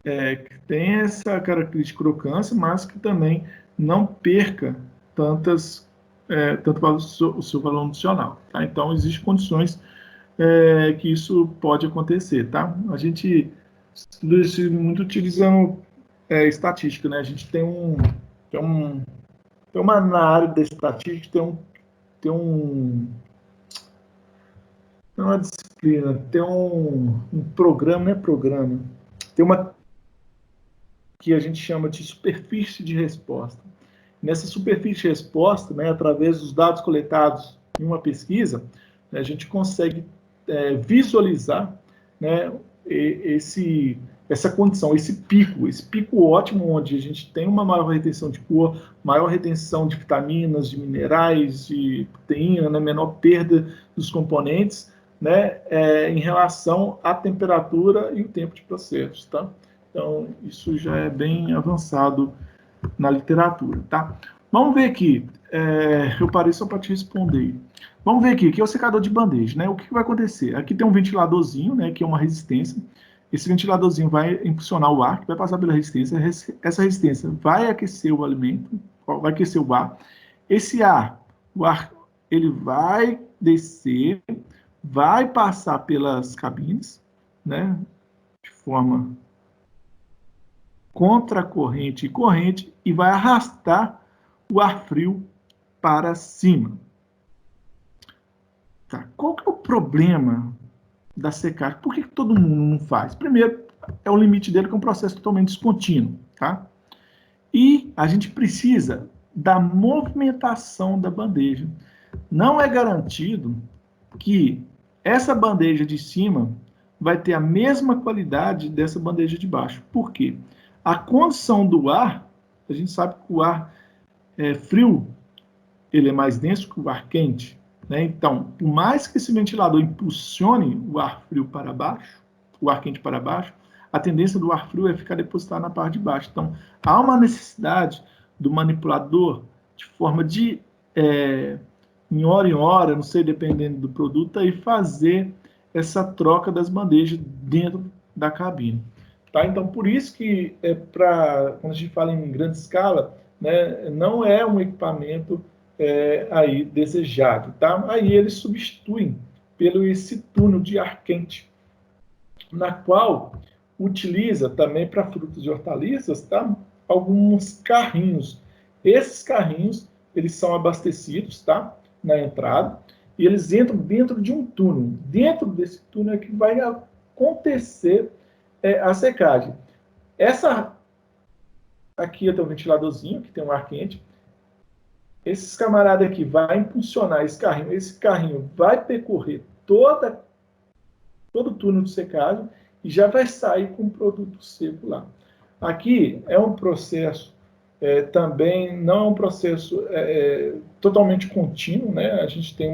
que tem essa característica de crocância, mas que também não perca tanto o seu valor nutricional. Tá? Então, existem condições que isso pode acontecer. Tá? A gente estuda isso muito utilizando estatística. Né? A gente tem na área da estatística, tem um não é uma disciplina, tem um programa, não é programa, tem uma que a gente chama de superfície de resposta. Nessa superfície de resposta, né, através dos dados coletados em uma pesquisa, né, a gente consegue visualizar, né, essa condição, esse pico ótimo, onde a gente tem uma maior retenção de cor, maior retenção de vitaminas, de minerais, de proteína, né, menor perda dos componentes, né, em relação à temperatura e o tempo de processo, tá? Então, isso já é bem avançado na literatura, tá? Vamos ver aqui, eu parei só para te responder. Vamos ver aqui, que é o secador de bandeja, né? O que vai acontecer? Aqui tem um ventiladorzinho, né, que é uma resistência. Esse ventiladorzinho vai impulsionar o ar, que vai passar pela resistência. Essa resistência vai aquecer o alimento, vai aquecer o ar. Esse ar, o ar, ele vai descer, vai passar pelas cabines, né, de forma contra corrente e corrente, e vai arrastar o ar frio para cima. Tá. Qual que é o problema da secagem? Por que todo mundo não faz? Primeiro, é o limite dele, que é um processo totalmente descontínuo. Tá? E a gente precisa da movimentação da bandeja. Não é garantido que essa bandeja de cima vai ter a mesma qualidade dessa bandeja de baixo. Por quê? A condição do ar, a gente sabe que o ar frio, ele é mais denso que o ar quente, né? Então, por mais que esse ventilador impulsione o ar frio para baixo, o ar quente para baixo, a tendência do ar frio é ficar depositado na parte de baixo. Então, há uma necessidade do manipulador, de forma de, em hora, não sei, dependendo do produto, aí fazer essa troca das bandejas dentro da cabine. Tá? Então, por isso que, quando a gente fala em grande escala, né, não é um equipamento aí desejado. Tá? Aí eles substituem pelo esse túnel de ar quente, na qual utiliza também para frutas e hortaliças, tá? Alguns carrinhos. Esses carrinhos, eles são abastecidos, tá? Na entrada, e eles entram dentro de um túnel. Dentro desse túnel é que vai acontecer a secagem. Aqui tem um ventiladorzinho, que tem um ar quente. Esses camaradas aqui vai impulsionar esse carrinho. Esse carrinho vai percorrer todo o túnel de secagem e já vai sair com o produto seco lá. Aqui é um processo também, não é um processo totalmente contínuo, né? A gente tem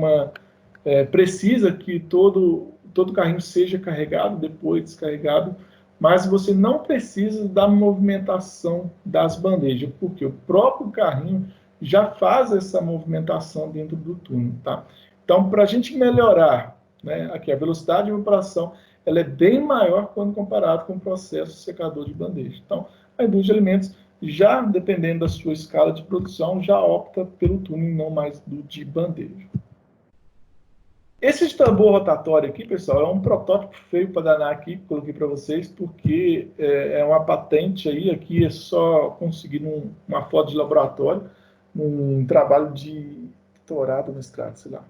precisa que todo carrinho seja carregado, depois descarregado, mas você não precisa da movimentação das bandejas, porque o próprio carrinho já faz essa movimentação dentro do túnel, tá? Então, para a gente melhorar, né, aqui a velocidade de operação, ela é bem maior quando comparado com o processo secador de bandeja. Então, a indústria de alimentos, já dependendo da sua escala de produção, já opta pelo túnel e não mais do de bandeja. Esse tambor rotatório aqui, pessoal, é um protótipo feio para danar aqui, que coloquei para vocês, porque é uma patente aí, aqui é só conseguir uma foto de laboratório, num trabalho de doutorado, mestrado, sei lá.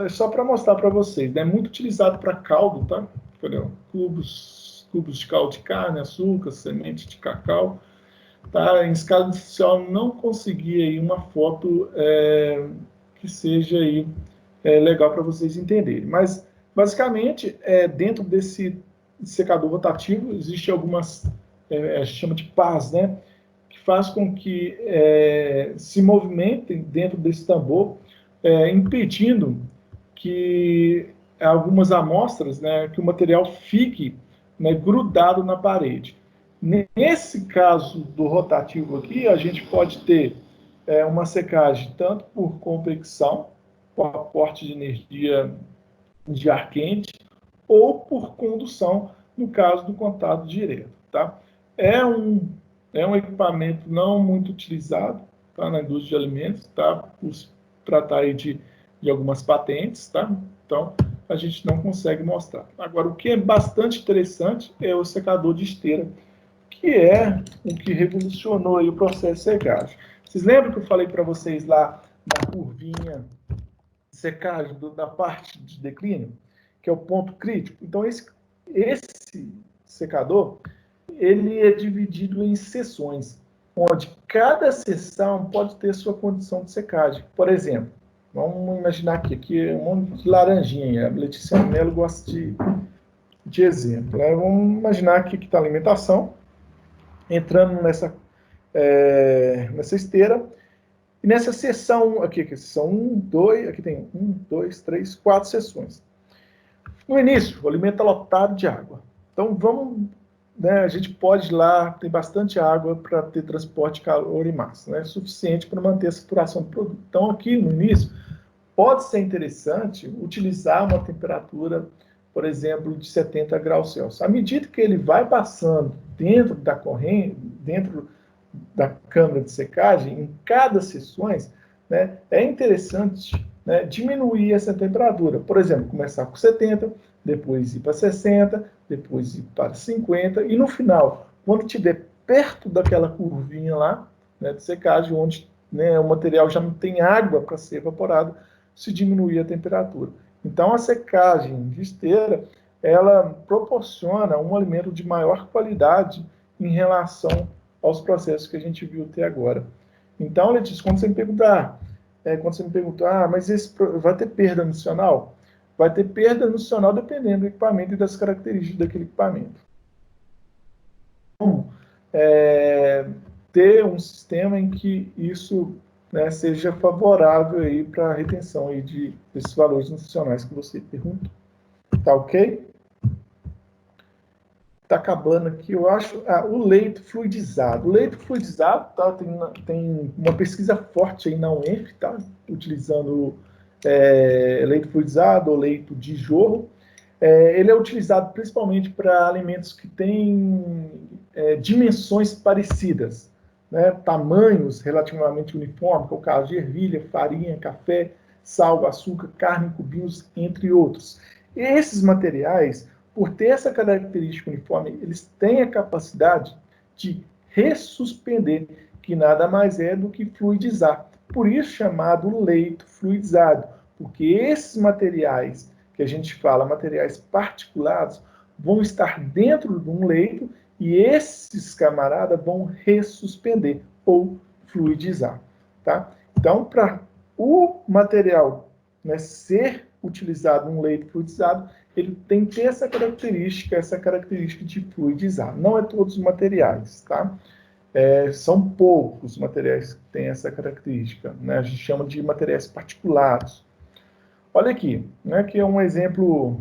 É só para mostrar para vocês, é muito utilizado para caldo, tá? Cubos de caldo de carne, açúcar, semente de cacau. Tá? Em escala industrial, não consegui aí uma foto que seja aí legal para vocês entenderem. Mas, basicamente, dentro desse secador rotativo, existe algumas, a gente chama de pás, né? Que faz com que se movimentem dentro desse tambor, impedindo que algumas amostras, né, que o material fique, né, grudado na parede. Nesse caso do rotativo aqui, a gente pode ter uma secagem tanto por convecção, com aporte de energia de ar quente, ou por condução, no caso do contato direto. Tá? É um equipamento não muito utilizado, tá, na indústria de alimentos, tá, por tratar aí de algumas patentes, tá? Então, a gente não consegue mostrar. Agora, o que é bastante interessante é o secador de esteira, que é o que revolucionou aí o processo de secagem. Vocês lembram que eu falei para vocês lá na curvinha secagem da parte de declínio, que é o ponto crítico. Então, esse secador, ele é dividido em seções, onde cada seção pode ter sua condição de secagem. Por exemplo, vamos imaginar aqui é um monte de laranjinha. A Letícia Melo gosta de exemplo. Né? Vamos imaginar aqui que está a alimentação, entrando nessa esteira, e nessa seção aqui seção 1, 2, aqui tem 1, 2, 3, 4 seções. No início, o alimento está lotado de água. Então, a gente pode ir lá, tem bastante água para ter transporte de calor e massa, né? Suficiente para manter a saturação do produto. Então, aqui no início, pode ser interessante utilizar uma temperatura, por exemplo, de 70 graus Celsius. À medida que ele vai passando dentro da corrente, dentro da câmara de secagem, em cada sessões, né, é interessante, né, diminuir essa temperatura. Por exemplo, começar com 70, depois ir para 60, depois ir para 50, e no final, quando estiver perto daquela curvinha lá, né, de secagem, onde, né, o material já não tem água para ser evaporado, se diminuir a temperatura. Então, a secagem de esteira, ela proporciona um alimento de maior qualidade em relação aos processos que a gente viu até agora. Então, Letícia, quando você me perguntou, mas vai ter perda nutricional? Vai ter perda nutricional dependendo do equipamento e das características daquele equipamento. Então, ter um sistema em que isso, né, seja favorável para a retenção aí desses valores nutricionais que você perguntou. Tá ok? Está acabando aqui, eu acho, o leito fluidizado. O leito fluidizado, tá, tem uma pesquisa forte aí na UENF, tá, utilizando leito fluidizado ou leito de jorro. Ele é utilizado principalmente para alimentos que têm dimensões parecidas, né, tamanhos relativamente uniformes, que é o caso de ervilha, farinha, café, sal, açúcar, carne em cubinhos, entre outros. E esses materiais, por ter essa característica uniforme, eles têm a capacidade de ressuspender, que nada mais é do que fluidizar. Por isso chamado leito fluidizado, porque esses materiais que a gente fala, materiais particulados, vão estar dentro de um leito e esses camaradas vão ressuspender ou fluidizar. Tá? Então, para o material, né, ser utilizado um leito fluidizado, ele tem que ter essa característica de fluidizar. Não é todos os materiais, tá? São poucos materiais que têm essa característica, né? A gente chama de materiais particulares. Olha aqui, né, que é um exemplo,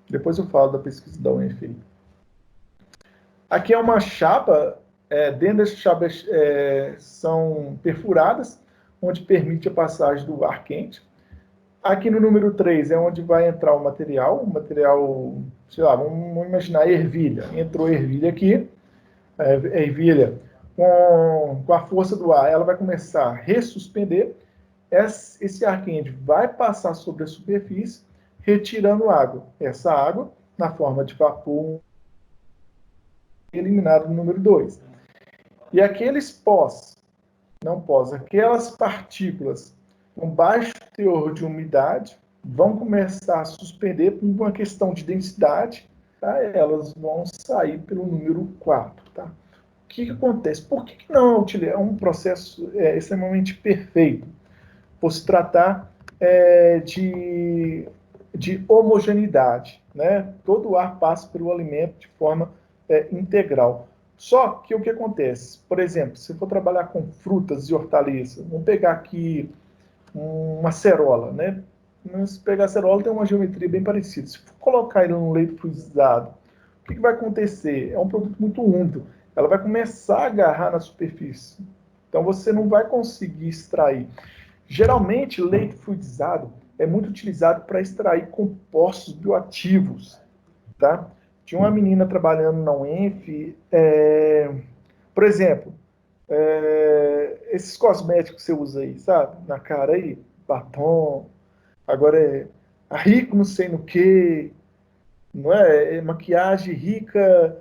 depois eu falo da pesquisa da UNF. Aqui é uma chapa, dentro dessa chapa são perfuradas, onde permite a passagem do ar quente. Aqui no número 3 é onde vai entrar o material, sei lá, vamos imaginar ervilha. Entrou ervilha aqui, a ervilha com a força do ar, ela vai começar a ressuspender. Esse ar quente vai passar sobre a superfície, retirando água. Essa água, na forma de vapor, eliminada no número 2. E aqueles aquelas partículas com baixo teor de umidade vão começar a suspender por uma questão de densidade, tá? Elas vão sair pelo número 4. Tá? O que acontece? Por que não é um processo extremamente perfeito? Por se tratar de homogeneidade, né? Todo o ar passa pelo alimento de forma integral. Só que o que acontece? Por exemplo, se for trabalhar com frutas e hortaliças, vamos pegar aqui uma cerola, né? Se pegar a cerola, tem uma geometria bem parecida. Se for colocar ele num leito fluidizado, o que vai acontecer? É um produto muito úmido. Ela vai começar a agarrar na superfície. Então, você não vai conseguir extrair. Geralmente, leite fluidizado é muito utilizado para extrair compostos bioativos, tá? Tinha uma menina trabalhando na UENF, por exemplo, esses cosméticos que você usa aí, sabe? Na cara aí, batom, agora rico não sei no que, não é? Maquiagem rica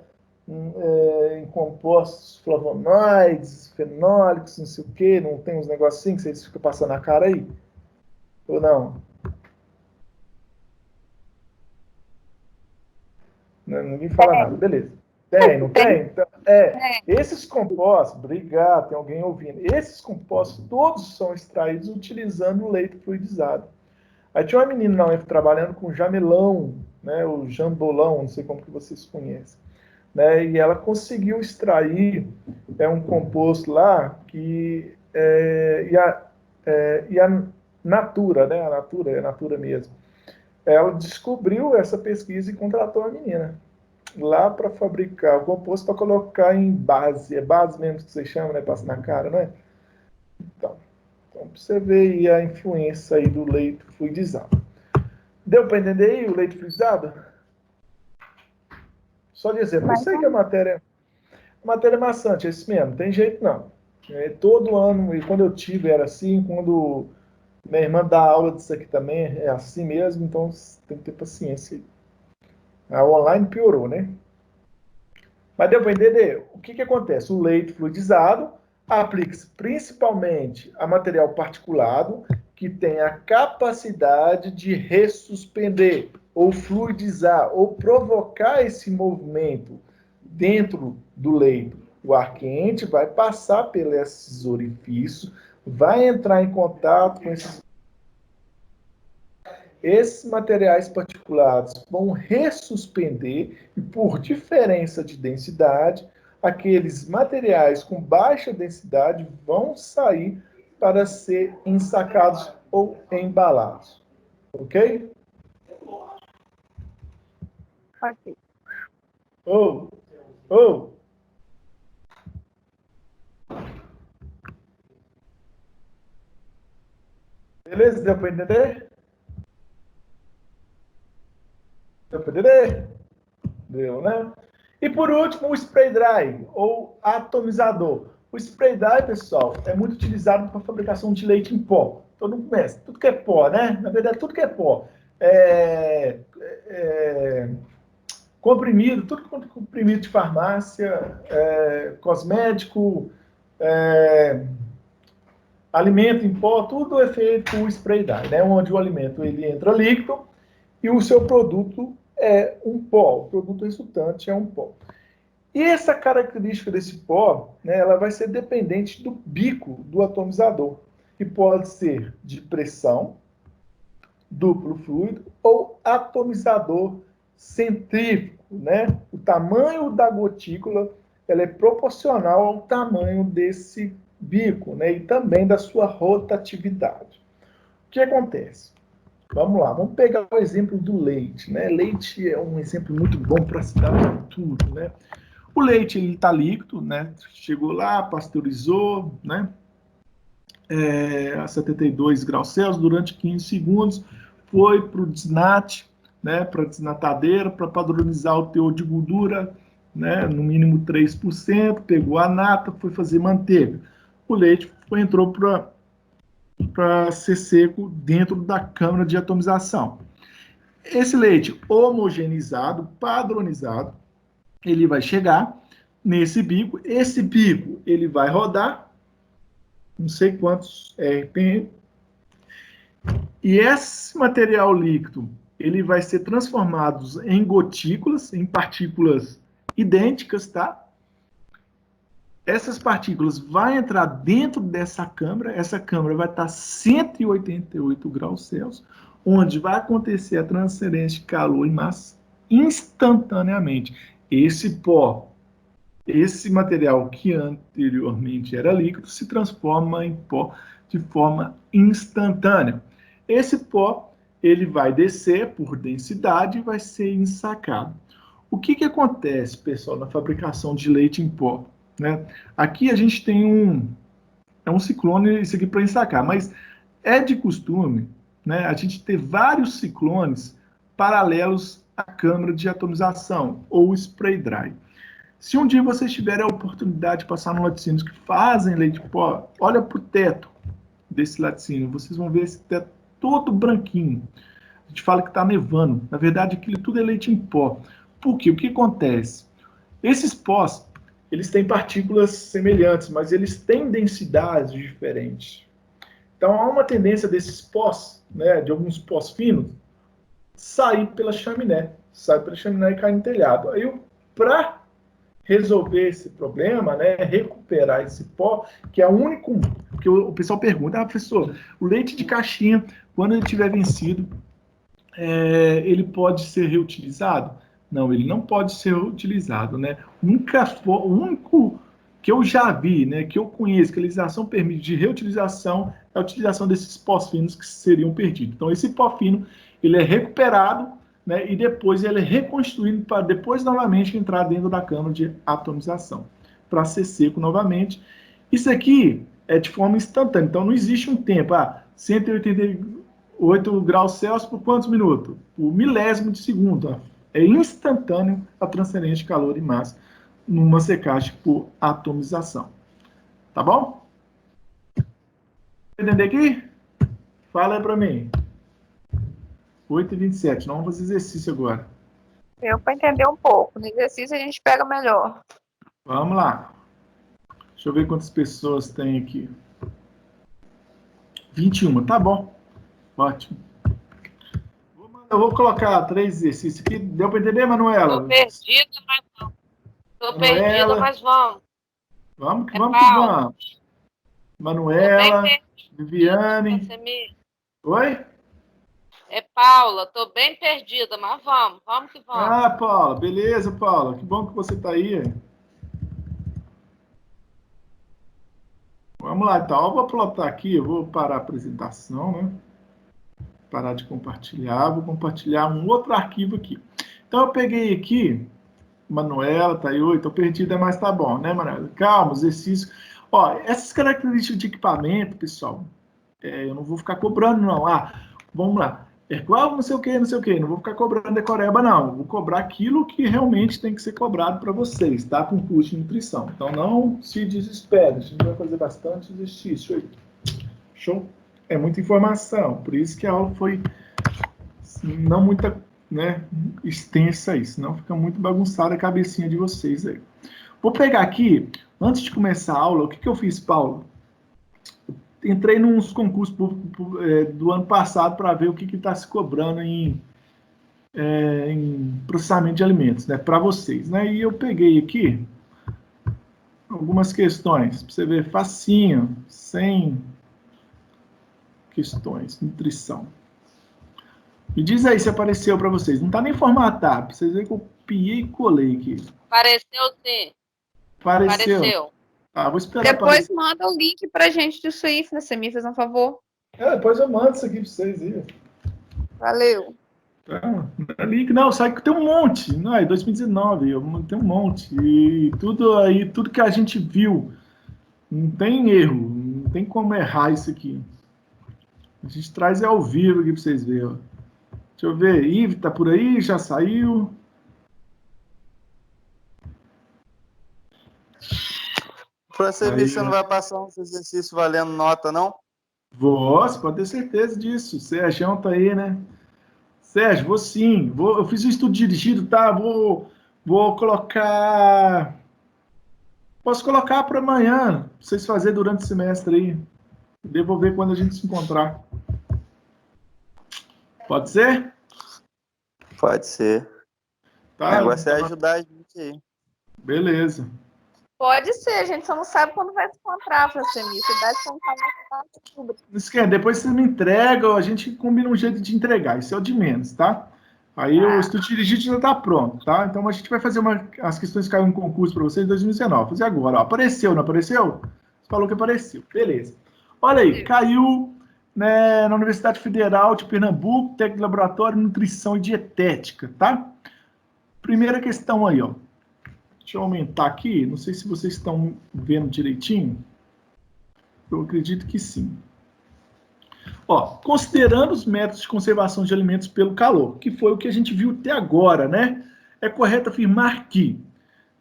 em compostos flavonoides, fenólicos, não sei o que, não tem uns negocinhos que vocês ficam passando na cara aí? Ou não? Ninguém fala nada, beleza. Tem, não tem? Então, esses compostos, obrigado, tem alguém ouvindo. Esses compostos todos são extraídos utilizando o leite fluidizado. Aí tinha uma menina na UF trabalhando com jamelão, né, o jambolão, não sei como que vocês conhecem. Né, e ela conseguiu extrair um composto lá que e a Natura, né, a Natura mesmo, ela descobriu essa pesquisa e contratou a menina lá para fabricar o composto para colocar em base. É base mesmo que você chama, né? Passa na cara, né? Então para você ver aí a influência aí do leite fluidizado. Deu para entender aí o leite fluidizado? Só dizer, não sei que a matéria é maçante, é isso mesmo, tem jeito não. Todo ano, e quando eu tive era assim, quando minha irmã dá aula disso aqui também, é assim mesmo, então tem que ter paciência. A online piorou, né? Mas deu para entender? O que acontece? O leite fluidizado aplica-se principalmente a material particulado que tem a capacidade de ressuspender ou fluidizar ou provocar esse movimento dentro do leite. O ar quente vai passar por esses orifícios, vai entrar em contato com esses materiais particulados vão ressuspender e, por diferença de densidade, aqueles materiais com baixa densidade vão sair para ser ensacados ou embalados. Ok? Ok. Beleza? Deu para entender? Deu para entender? Deu, né? E por último, o spray dry, ou atomizador. O spray dry, pessoal, é muito utilizado para a fabricação de leite em pó. Todo mundo conhece, tudo que é pó, né? Na verdade, tudo que é pó. Comprimido, tudo quanto é comprimido de farmácia, cosmético, alimento em pó, tudo é feito com spray dry, né? Onde o alimento ele entra líquido e o seu produto é um pó, o produto resultante é um pó. E essa característica desse pó, né, ela vai ser dependente do bico do atomizador, que pode ser de pressão, duplo fluido ou atomizador centrífugo, né? O tamanho da gotícula ela é proporcional ao tamanho desse bico, né? E também da sua rotatividade. O que acontece? Vamos lá, vamos pegar o exemplo do leite, né? Leite é um exemplo muito bom para se dar tudo, né? O leite ele está líquido, né? Chegou lá, pasteurizou, né? A 72 graus Celsius durante 15 segundos, foi para o desnate, né? Para a desnatadeira, para padronizar o teor de gordura, né? No mínimo 3%, pegou a nata, foi fazer manteiga. O leite entrou para ser seco dentro da câmara de atomização. Esse leite homogeneizado, padronizado, ele vai chegar nesse bico. Esse bico ele vai rodar, não sei quantos RPM, e esse material líquido ele vai ser transformado em gotículas, em partículas idênticas, tá? Essas partículas vão entrar dentro dessa câmara, essa câmara vai estar a 188 graus Celsius, onde vai acontecer a transferência de calor e massa instantaneamente. Esse pó, esse material que anteriormente era líquido, se transforma em pó de forma instantânea. Esse pó, ele vai descer por densidade e vai ser ensacado. O que acontece, pessoal, na fabricação de leite em pó? Né? Aqui a gente tem um ciclone, isso aqui para ensacar, mas é de costume, né, a gente ter vários ciclones paralelos à câmara de atomização, ou spray dry. Se um dia vocês tiverem a oportunidade de passar no laticínios que fazem leite em pó, olha para o teto desse laticínio, vocês vão ver esse teto todo branquinho. A gente fala que está nevando, na verdade aquilo tudo é leite em pó. Por quê? O que acontece? Esses pós, eles têm partículas semelhantes, mas eles têm densidades diferentes. Então, há uma tendência desses pós, né, de alguns pós finos, sair pela chaminé. sai pela chaminé e cai no telhado. Aí, para resolver esse problema, né, recuperar esse pó, que é o único, que o pessoal pergunta, professor, o leite de caixinha, quando ele tiver vencido, ele pode ser reutilizado? Não, ele não pode ser reutilizado, né? O único que eu já vi, né, que eu conheço, que a legislação permite de reutilização, é a utilização desses pós finos que seriam perdidos. Então, esse pó fino, ele é recuperado, né, e depois ele é reconstruído para depois novamente entrar dentro da câmara de atomização, para ser seco novamente. Isso aqui é de forma instantânea, então não existe um tempo. 188 graus Celsius por quantos minutos? Por milésimo de segundo. É instantâneo a transferência de calor e massa numa secagem por atomização. Tá bom? Entender aqui? Fala aí para mim. 8h27. Nós vamos fazer exercício agora. Eu para entender um pouco. No exercício a gente pega melhor. Vamos lá. Deixa eu ver quantas pessoas tem aqui. 21. Tá bom. Ótimo. Eu vou colocar 3 exercícios aqui. Deu para entender, Manuela? Tô perdida, mas não. Tô perdida, mas vamos. Vamos que vamos. Manuela, Viviane. Oi? É Paula, tô bem perdida, mas vamos que vamos. Paula, beleza, Paula. Que bom que você tá aí. Vamos lá, então. Eu vou plotar aqui, eu vou parar a apresentação, né? Parar de compartilhar, vou compartilhar um outro arquivo aqui. Então, eu peguei aqui, Manuela, tá aí, oi, tô perdida, mas tá bom, né, Manuela? Calma, exercício. Ó, essas características de equipamento, pessoal, eu não vou ficar cobrando, não. Vamos lá. Qual não sei o que, não vou ficar cobrando decoreba, não. Vou cobrar aquilo que realmente tem que ser cobrado para vocês, tá? Com curso de nutrição. Então, não se desespere, a gente vai fazer bastante exercício aí. Show? É muita informação, por isso que a aula foi não muita, né, extensa aí, senão fica muito bagunçada a cabecinha de vocês aí. Vou pegar aqui, antes de começar a aula, o que eu fiz, Paulo? Entrei nos concursos públicos do ano passado para ver o que está se cobrando em processamento de alimentos, né, para vocês, né? E eu peguei aqui algumas questões, para você ver, facinho, sem questões, nutrição. Me diz aí se apareceu para vocês. Não está nem formatado, para vocês verem que eu copiei e colei aqui. Apareceu sim. Apareceu. Vou esperar. Depois manda o link pra gente disso aí, se você me faz um favor. Depois eu mando isso aqui para vocês aí. Valeu. Não é link, não, sabe que tem um monte. Não, é 2019, tem um monte. E tudo que a gente viu, não tem erro, não tem como errar isso aqui. A gente traz ao vivo aqui para vocês verem. Ó. Deixa eu ver. Ive tá por aí? Já saiu? Para você ver, você não vai passar um exercício valendo nota, não? Vou, você pode ter certeza disso. Sérgio tá aí, né? Sérgio, vou sim. Eu fiz um estudo dirigido, tá? Vou colocar... Posso colocar para amanhã, pra vocês fazerem durante o semestre aí. Devolver quando a gente se encontrar. Pode ser? Pode ser. Tá, o negócio é ajudar a gente aí. Beleza. Pode ser, a gente só não sabe quando vai se encontrar, Francemir. Você dá de contar tudo. Depois vocês me entregam, a gente combina um jeito de entregar. Isso é o de menos, tá? Aí o estudo dirigido já está pronto, tá? Então a gente vai fazer as questões que caíram em concurso para vocês em 2019. Fazer agora. Ó. Apareceu, não apareceu? Você falou que apareceu. Beleza. Olha aí, caiu, né, na Universidade Federal de Pernambuco, técnico de laboratório, nutrição e dietética, tá? Primeira questão aí, ó. Deixa eu aumentar aqui. Não sei se vocês estão vendo direitinho. Eu acredito que sim. Ó, considerando os métodos de conservação de alimentos pelo calor, que foi o que a gente viu até agora, né? É correto afirmar que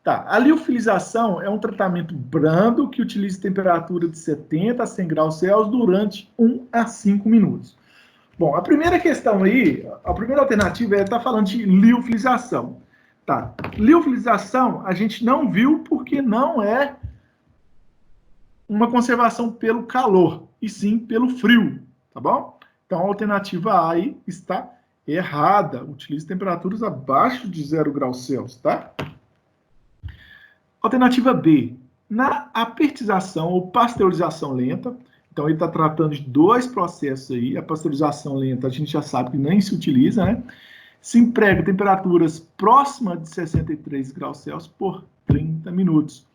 a liofilização é um tratamento brando que utiliza temperatura de 70 a 100 graus Celsius durante 1 a 5 minutos. Bom, a primeira questão aí, a primeira alternativa é estar falando de liofilização. Tá. Liofilização a gente não viu porque não é uma conservação pelo calor, e sim pelo frio, tá bom? Então a alternativa A aí está Errada. Utilize temperaturas abaixo de 0 graus Celsius, tá? Alternativa B. Na apertização ou pasteurização lenta, então ele está tratando de dois processos aí. A pasteurização lenta a gente já sabe que nem se utiliza, né? Se emprega temperaturas próximas de 63 graus Celsius por 30 minutos.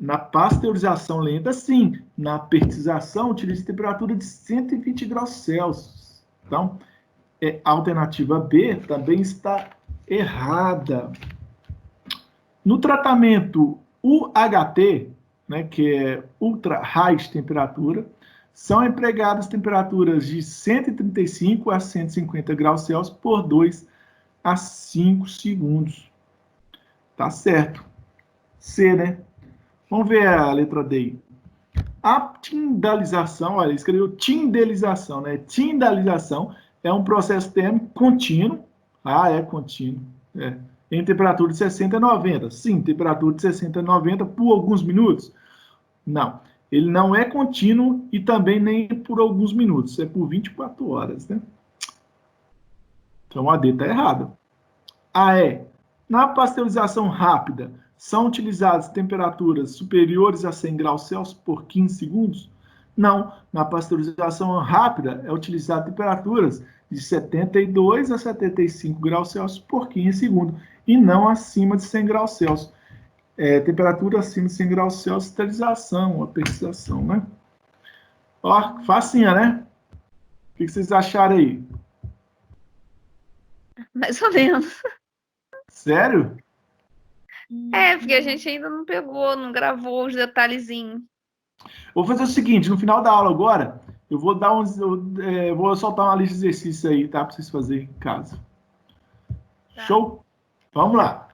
Na pasteurização lenta, sim. Na apertização, utiliza temperatura de 120 graus Celsius. Então, a alternativa B também está errada. No tratamento UHT, né, que é ultra high temperatura, são empregadas temperaturas de 135 a 150 graus Celsius por 2 a 5 segundos. Tá certo. C, né? Vamos ver a letra D. A tindalização, olha, escreveu tindalização, né? Tindalização é um processo térmico contínuo. Ah, é contínuo. É. Em temperatura de 60 a 90. Sim, temperatura de 60 a 90 por alguns minutos. Não. Ele não é contínuo e também nem por alguns minutos. É por 24 horas, né? Então, a D está errada. A E. Na pasteurização rápida, são utilizadas temperaturas superiores a 100 graus Celsius por 15 segundos? Não. Na pasteurização rápida, é utilizada temperaturas de 72 a 75 graus Celsius por 15 segundos. E não acima de 100 graus Celsius. Temperatura acima de 100 graus Celsius, esterilização, apertização, né? Ó, facinha, né? O que vocês acharam aí? Mais ou menos. Sério? Porque a gente ainda não pegou, não gravou os detalhezinhos. Vou fazer o seguinte, no final da aula agora, eu vou dar vou soltar uma lista de exercícios aí, tá? Para vocês fazerem em casa. Tá. Show? Vamos lá.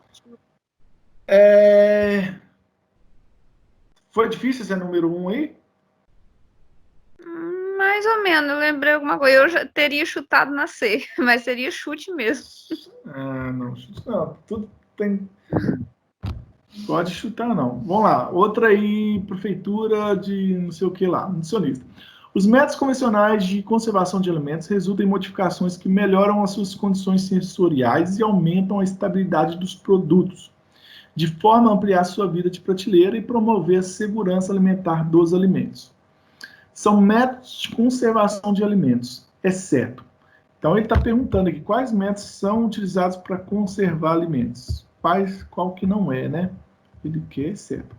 Foi difícil esse número 1 aí? Mais ou menos, eu lembrei alguma coisa. Eu já teria chutado na C, mas seria chute mesmo. Não, chute não. Tudo tem... Pode chutar, não. Vamos lá. Outra aí, prefeitura de não sei o que lá, nutricionista. Os métodos convencionais de conservação de alimentos resultam em modificações que melhoram as suas condições sensoriais e aumentam a estabilidade dos produtos, de forma a ampliar sua vida de prateleira e promover a segurança alimentar dos alimentos. São métodos de conservação de alimentos, exceto. Então, ele está perguntando aqui quais métodos são utilizados para conservar alimentos. Qual que não é, né? Ele quer, exceto.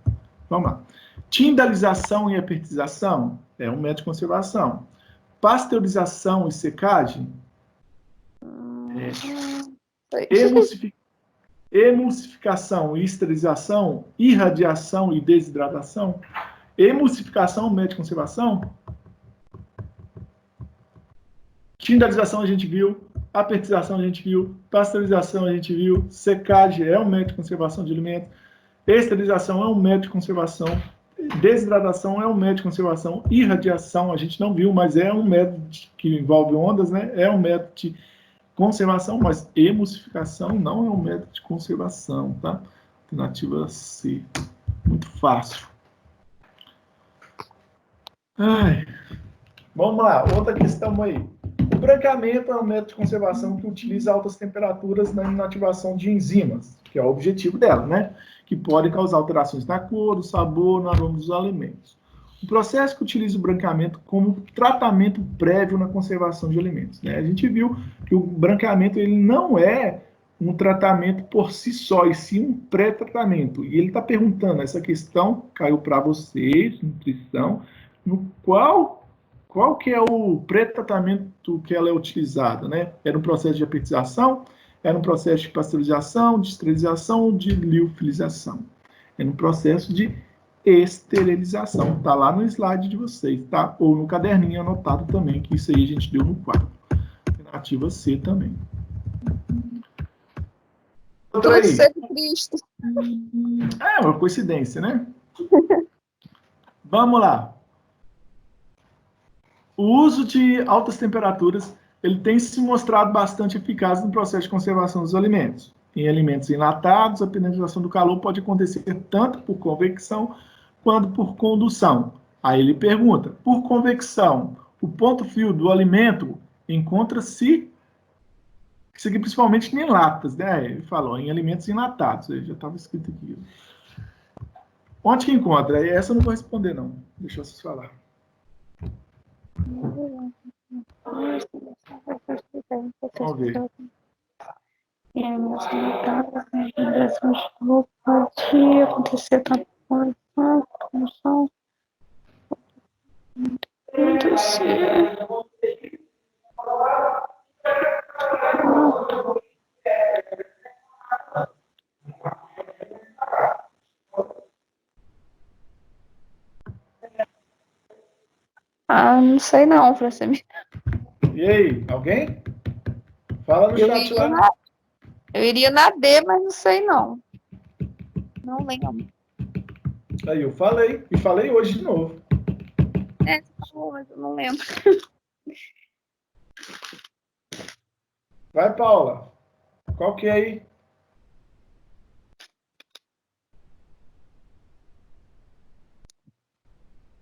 Vamos lá. Tindalização e apertização é um método de conservação. Pasteurização e secagem emulsificação e esterilização, irradiação e desidratação. Emulsificação, método de conservação. Tindalização a gente viu, apertização a gente viu, pasteurização a gente viu, secagem é um método de conservação de alimentos, esterilização é um método de conservação, desidratação é um método de conservação, irradiação a gente não viu, mas é um método que envolve ondas, né? É um método de conservação, mas emulsificação não é um método de conservação, tá? Alternativa C. Muito fácil. Vamos lá, outra questão aí. O branqueamento é um método de conservação que utiliza altas temperaturas na inativação de enzimas, que é o objetivo dela, né? Que podem causar alterações na cor, no sabor, no aroma dos alimentos. O processo que utiliza o branqueamento como tratamento prévio na conservação de alimentos, né? A gente viu que o branqueamento ele não é um tratamento por si só, e sim um pré-tratamento. E ele está perguntando, essa questão caiu para vocês, nutrição, no qual que é o pré-tratamento que ela é utilizada, né? Era um processo de apertização, era um processo de pasteurização, de esterilização, de liofilização. Era um processo de esterilização. Está lá no slide de vocês, tá? Ou no caderninho anotado também, que isso aí a gente deu no quadro. Alternativa C também. Outra aí. Cristo. É uma coincidência, né? Vamos lá. O uso de altas temperaturas ele tem se mostrado bastante eficaz no processo de conservação dos alimentos. Em alimentos enlatados, a penetração do calor pode acontecer tanto por convecção quanto por condução. Aí ele pergunta, por convecção, o ponto frio do alimento encontra-se Isso aqui principalmente em latas, né? Ele falou, em alimentos enlatados. Aí já estava escrito aqui. Onde que encontra? Essa eu não vou responder, não. Deixa vocês falar. Vamos ver. Pode acontecer tanta coisa, promoção. Ah, não sei não, Francine. E aí, alguém? Fala no chat lá. Eu iria na D, mas não sei não. Não lembro. Aí, eu falei. E falei hoje de novo. É, mas eu não lembro. Vai, Paula. Qual que é aí?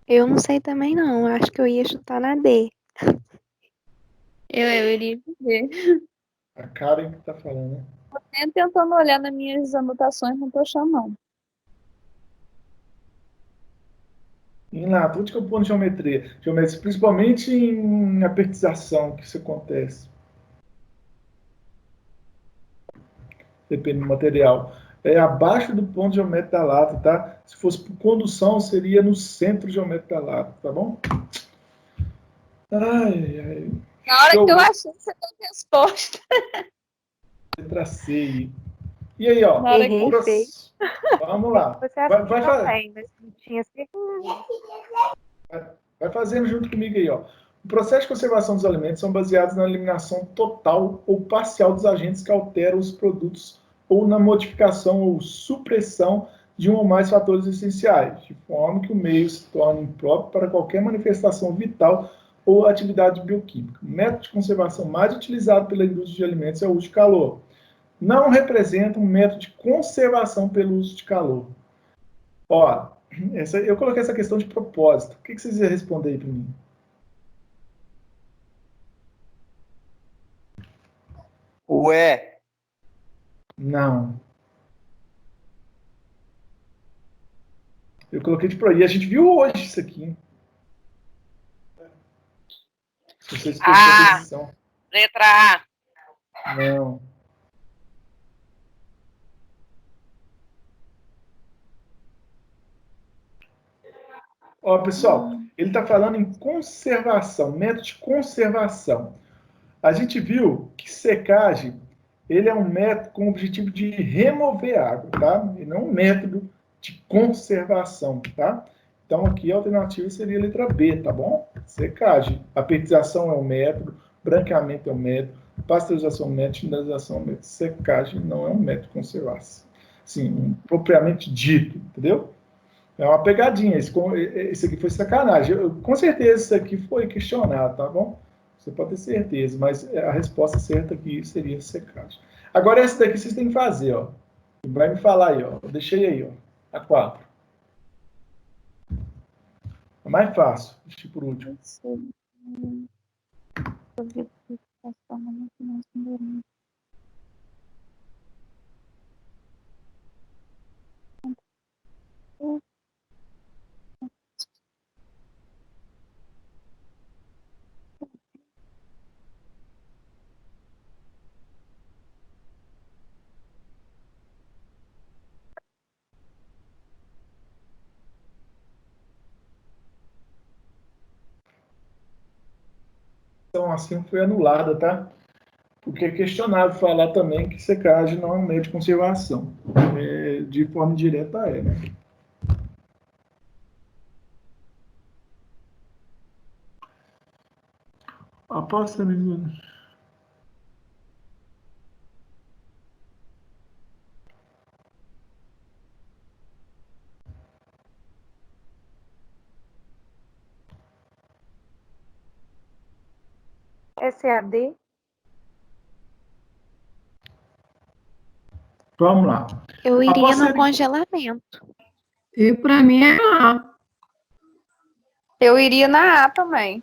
Eu não sei também, não. Acho que eu ia chutar na D. Eu iria ver. A Karen que tá falando, né? Eu tentando olhar nas minhas anotações, não tô achando não. Em lá, tudo que eu pôr em geometria. Geometria, principalmente em apertização, que isso acontece. Depende do material. É abaixo do ponto geométrico da lata, tá? Se fosse por condução, seria no centro geométrico da lata, tá bom? Ai, ai. Na hora Show. que eu achei, você deu a resposta. Letra C. E aí, ó. Na hora que Errei feio. Vamos lá. Você Vai, acertou bem, mas não tinha certeza. vai fazendo junto comigo aí, ó. O processo de conservação dos alimentos são baseados na eliminação total ou parcial dos agentes que alteram os produtos ou na modificação ou supressão de um ou mais fatores essenciais, de forma que o meio se torne impróprio para qualquer manifestação vital ou atividade bioquímica. O método de conservação mais utilizado pela indústria de alimentos é o uso de calor. Não representa um método de conservação pelo uso de calor. Ó, eu coloquei essa questão de propósito. O que vocês iam responder aí para mim? Ué, Não. Eu coloquei de proibir. A gente viu hoje isso aqui. Se vocês prestam atenção. Letra A. Não. Ó, pessoal, ele está falando em conservação, método de conservação. A gente viu que secagem, ele é um método com o objetivo de remover água, tá? E não um método de conservação, tá? Então, aqui a alternativa seria a letra B, tá bom? Secagem. Apertização é um método, branqueamento é um método, pasteurização é um método, finalização é um método. Secagem não é um método de conservação. Sim, propriamente dito, entendeu? É uma pegadinha. Esse aqui foi sacanagem. Com certeza isso aqui foi questionado, tá bom? Você pode ter certeza, mas a resposta certa aqui seria secagem. Agora, essa daqui vocês têm que fazer, ó. Vai me falar aí, ó. Eu deixei aí, ó. A 4. É mais fácil. Deixei por último. Então, assim foi anulada, tá? Porque é questionável falar também que secagem não é um meio de conservação. De forma direta é, né? Aposta, menino. Essa é a D? Vamos lá. Eu iria Após no ser- congelamento. E pra mim é A. Eu iria na A também.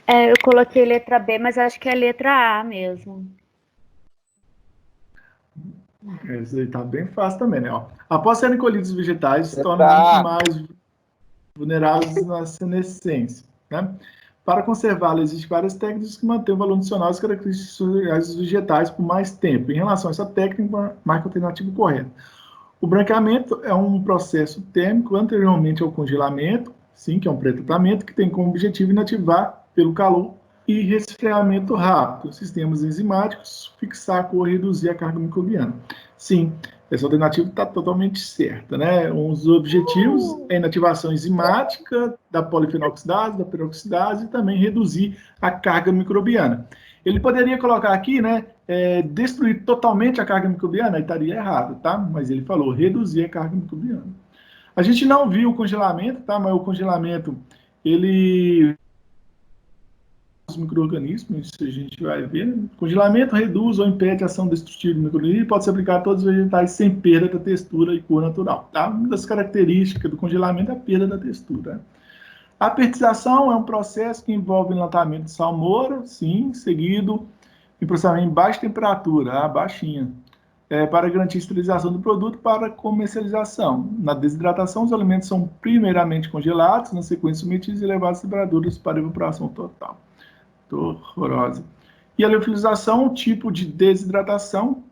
É, eu coloquei letra B, mas acho que é letra A mesmo. Isso aí tá bem fácil também, né? Ó, após serem colhidos os vegetais, se tornam Tá. muito mais vulneráveis na senescência, né? Para conservá-lo, existem várias técnicas que mantêm o valor nutricional e as características dos vegetais por mais tempo. Em relação a essa técnica, marca a alternativa correta. O branqueamento é um processo térmico anteriormente ao congelamento, sim, que é um pré-tratamento, que tem como objetivo inativar pelo calor e resfriamento rápido, sistemas enzimáticos, fixar a cor e reduzir a carga microbiana. Sim, essa alternativa está totalmente certa, né? Um dos objetivos é a inativação enzimática da polifenoxidase, da peroxidase e também reduzir a carga microbiana. Ele poderia colocar aqui, né, destruir totalmente a carga microbiana, aí estaria errado, tá? Mas ele falou reduzir a carga microbiana. A gente não viu o congelamento, tá? Mas o congelamento, ele... os micro-organismos, isso a gente vai ver. Né? Congelamento reduz ou impede a ação destrutiva do micro-organismo e pode ser aplicado a todos os vegetais sem perda da textura e cor natural. Tá? Uma das características do congelamento é a perda da textura. A pertização é um processo que envolve enlatamento de salmoura, sim, seguido em processamento em baixa temperatura, baixinha, para garantir a esterilização do produto para comercialização. Na desidratação, os alimentos são primeiramente congelados, na sequência submetidos e elevados a temperaturas para evaporação total. Horrorosa. E a liofilização é um tipo de desidratação,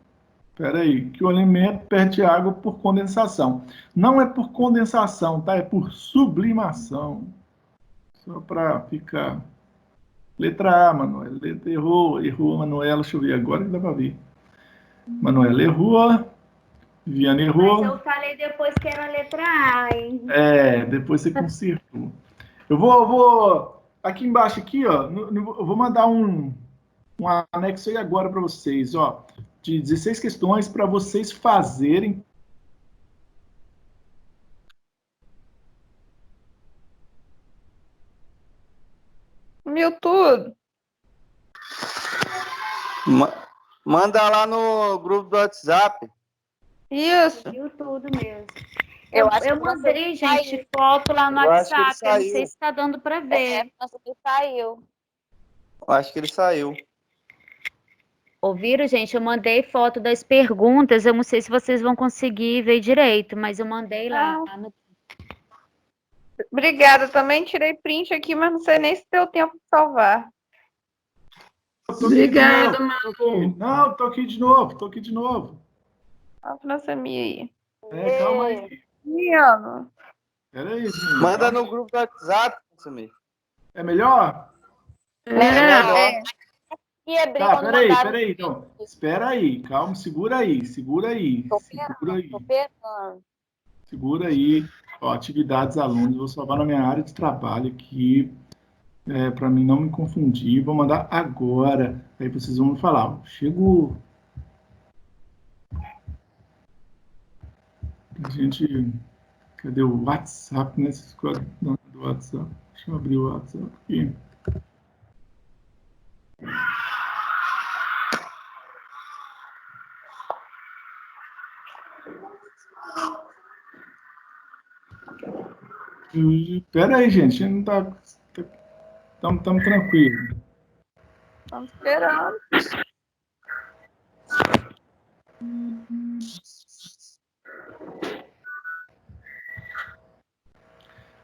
que o alimento perde água por condensação. Não é por condensação, tá? É por sublimação. Só para ficar... Letra A, Manuela. Errou, Manuela. Deixa eu ver agora que dá para ver. Manuela errou. Viana errou. Mas eu falei depois que era a letra A, hein? Depois você consertou. Eu vou aqui embaixo, aqui, ó, eu vou mandar um anexo aí agora para vocês, ó, de 16 questões para vocês fazerem. Mewtwo. Manda lá no grupo do WhatsApp. Isso. Viu tudo mesmo. Eu Eu mandei, gente, foto lá no Eu acho que ele WhatsApp. Eu não saiu. sei se tá dando para ver. Nossa, ele saiu. Eu acho que ele saiu. Ouviram, gente? Eu mandei foto das perguntas. Eu não sei se vocês vão conseguir ver direito, mas eu mandei lá. No... Obrigada. Também tirei print aqui, mas não sei nem se deu tempo de salvar. Obrigada, Malu. Não, tô aqui de novo. Nossa, aí. Calma aí. Miano. Peraí, Manda no grupo do WhatsApp, Samir. É melhor? Tá, peraí, então. Espera aí, calma, segura aí. Tô pegando. Segura aí. Ó, atividades alunos, vou salvar na minha área de trabalho aqui, para mim não me confundir. Vou mandar agora. Aí vocês vão me falar. Ó, chegou. A gente... Cadê o WhatsApp, né? Não, do WhatsApp. Deixa eu abrir o WhatsApp aqui. Espera aí, gente. Não tá... Estamos tranquilos. Estamos esperando.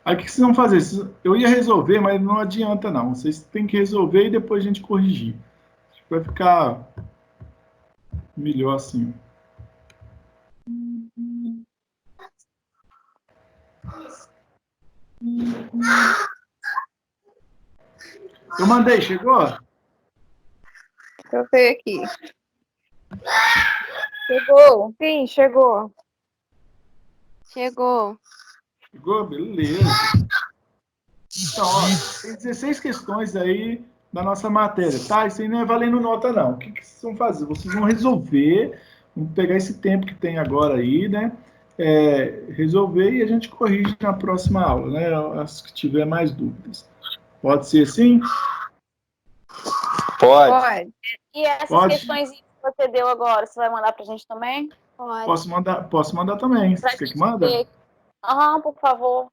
Aí o que vocês vão fazer? Eu ia resolver, mas não adianta não. Vocês têm que resolver e depois a gente corrigir. Acho que vai ficar melhor assim. Eu mandei, chegou? Deixa eu ver aqui. Chegou? Sim, chegou. Chegou. Chegou? Beleza. Então, ó, tem 16 questões aí da nossa matéria, tá? Isso aí não é valendo nota, não. O que vocês vão fazer? Vocês vão resolver, vão pegar esse tempo que tem agora aí, né? Resolver e a gente corrige na próxima aula, né? As que tiver mais dúvidas. Pode ser assim? Pode. E essas questões que você deu agora, você vai mandar pra gente também? Pode. Posso mandar também. Você quer que manda? Aham, por favor.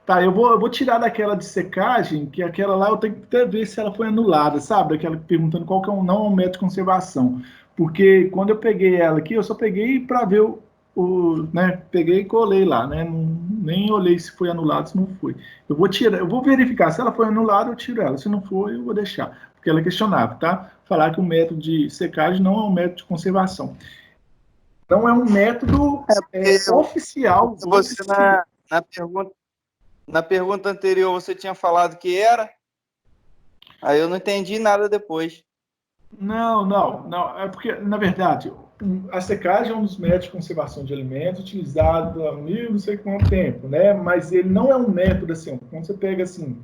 Tá, eu vou tirar daquela de secagem, que aquela lá eu tenho que até ver se ela foi anulada, sabe? Aquela perguntando qual que é o método de conservação. Porque quando eu peguei ela aqui, eu só peguei para ver né, peguei e colei lá, né? Nem olhei se foi anulado, se não foi. Eu vou tirar, eu vou verificar se ela foi anulada, eu tiro ela. Se não for, eu vou deixar, porque ela é questionável, tá? Falar que o método de secagem não é um método de conservação. Não é um método oficial. Você na pergunta anterior você tinha falado que era. Aí eu não entendi nada depois. Não. É porque, na verdade, a secagem é um dos métodos de conservação de alimentos utilizado há não sei quanto tempo, né? Mas ele não é um método assim. Quando você pega assim,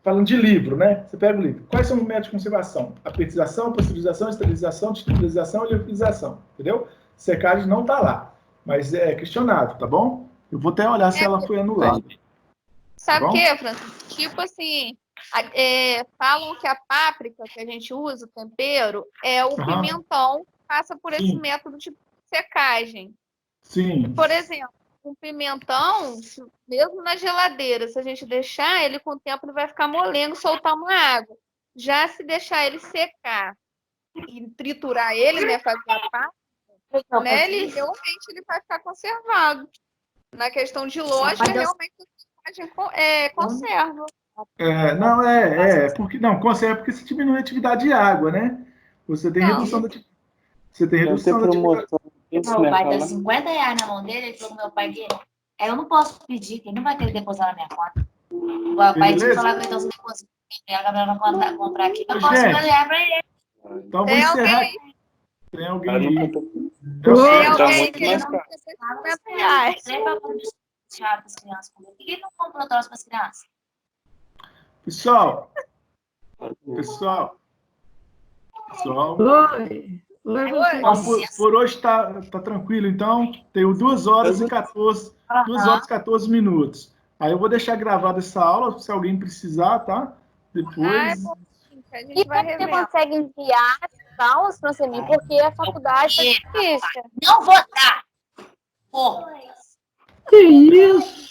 falando de livro, né? Você pega o livro. Quais são os métodos de conservação? Apertização, pasteurização, esterilização, titularização e liofilização. Entendeu? Secagem não está lá, mas é questionável, tá bom? Eu vou até olhar se ela foi anulada. Sabe o Tá bom? que, Francisco? Tipo assim, falam que a páprica que a gente usa, o tempero, é o pimentão, passa por esse método de secagem. Sim. Por exemplo, um pimentão, mesmo na geladeira, se a gente deixar, ele com o tempo ele vai ficar molengo, soltar uma água. Já se deixar ele secar e triturar ele, né, fazer a páprica, né, ele realmente ele vai ficar conservado. Na questão de lógica, realmente a gente conserva. Porque não, conserva porque você diminui a atividade de água, né? Você tem redução da atividade. Meu pai deu 50 reais na mão dele, ele falou com meu pai que eu não posso pedir, que ele não vai querer depositar na minha conta. O pai tinha que falar com ele, então você deposita. A Gabriela vai comprar aqui, eu posso 50 reais pra ele. Então vou encerrar. Tem alguém aí? Ele não comprou troço para as crianças. Pessoal. Oi. Então, por hoje tá tranquilo, então. Tenho 2 horas e 14 minutos. Aí eu vou deixar gravada essa aula, se alguém precisar, tá? Depois. A gente vai Você rever. consegue enviar as aulas para você, porque a faculdade é difícil. Não vou dar! Porra! Que isso?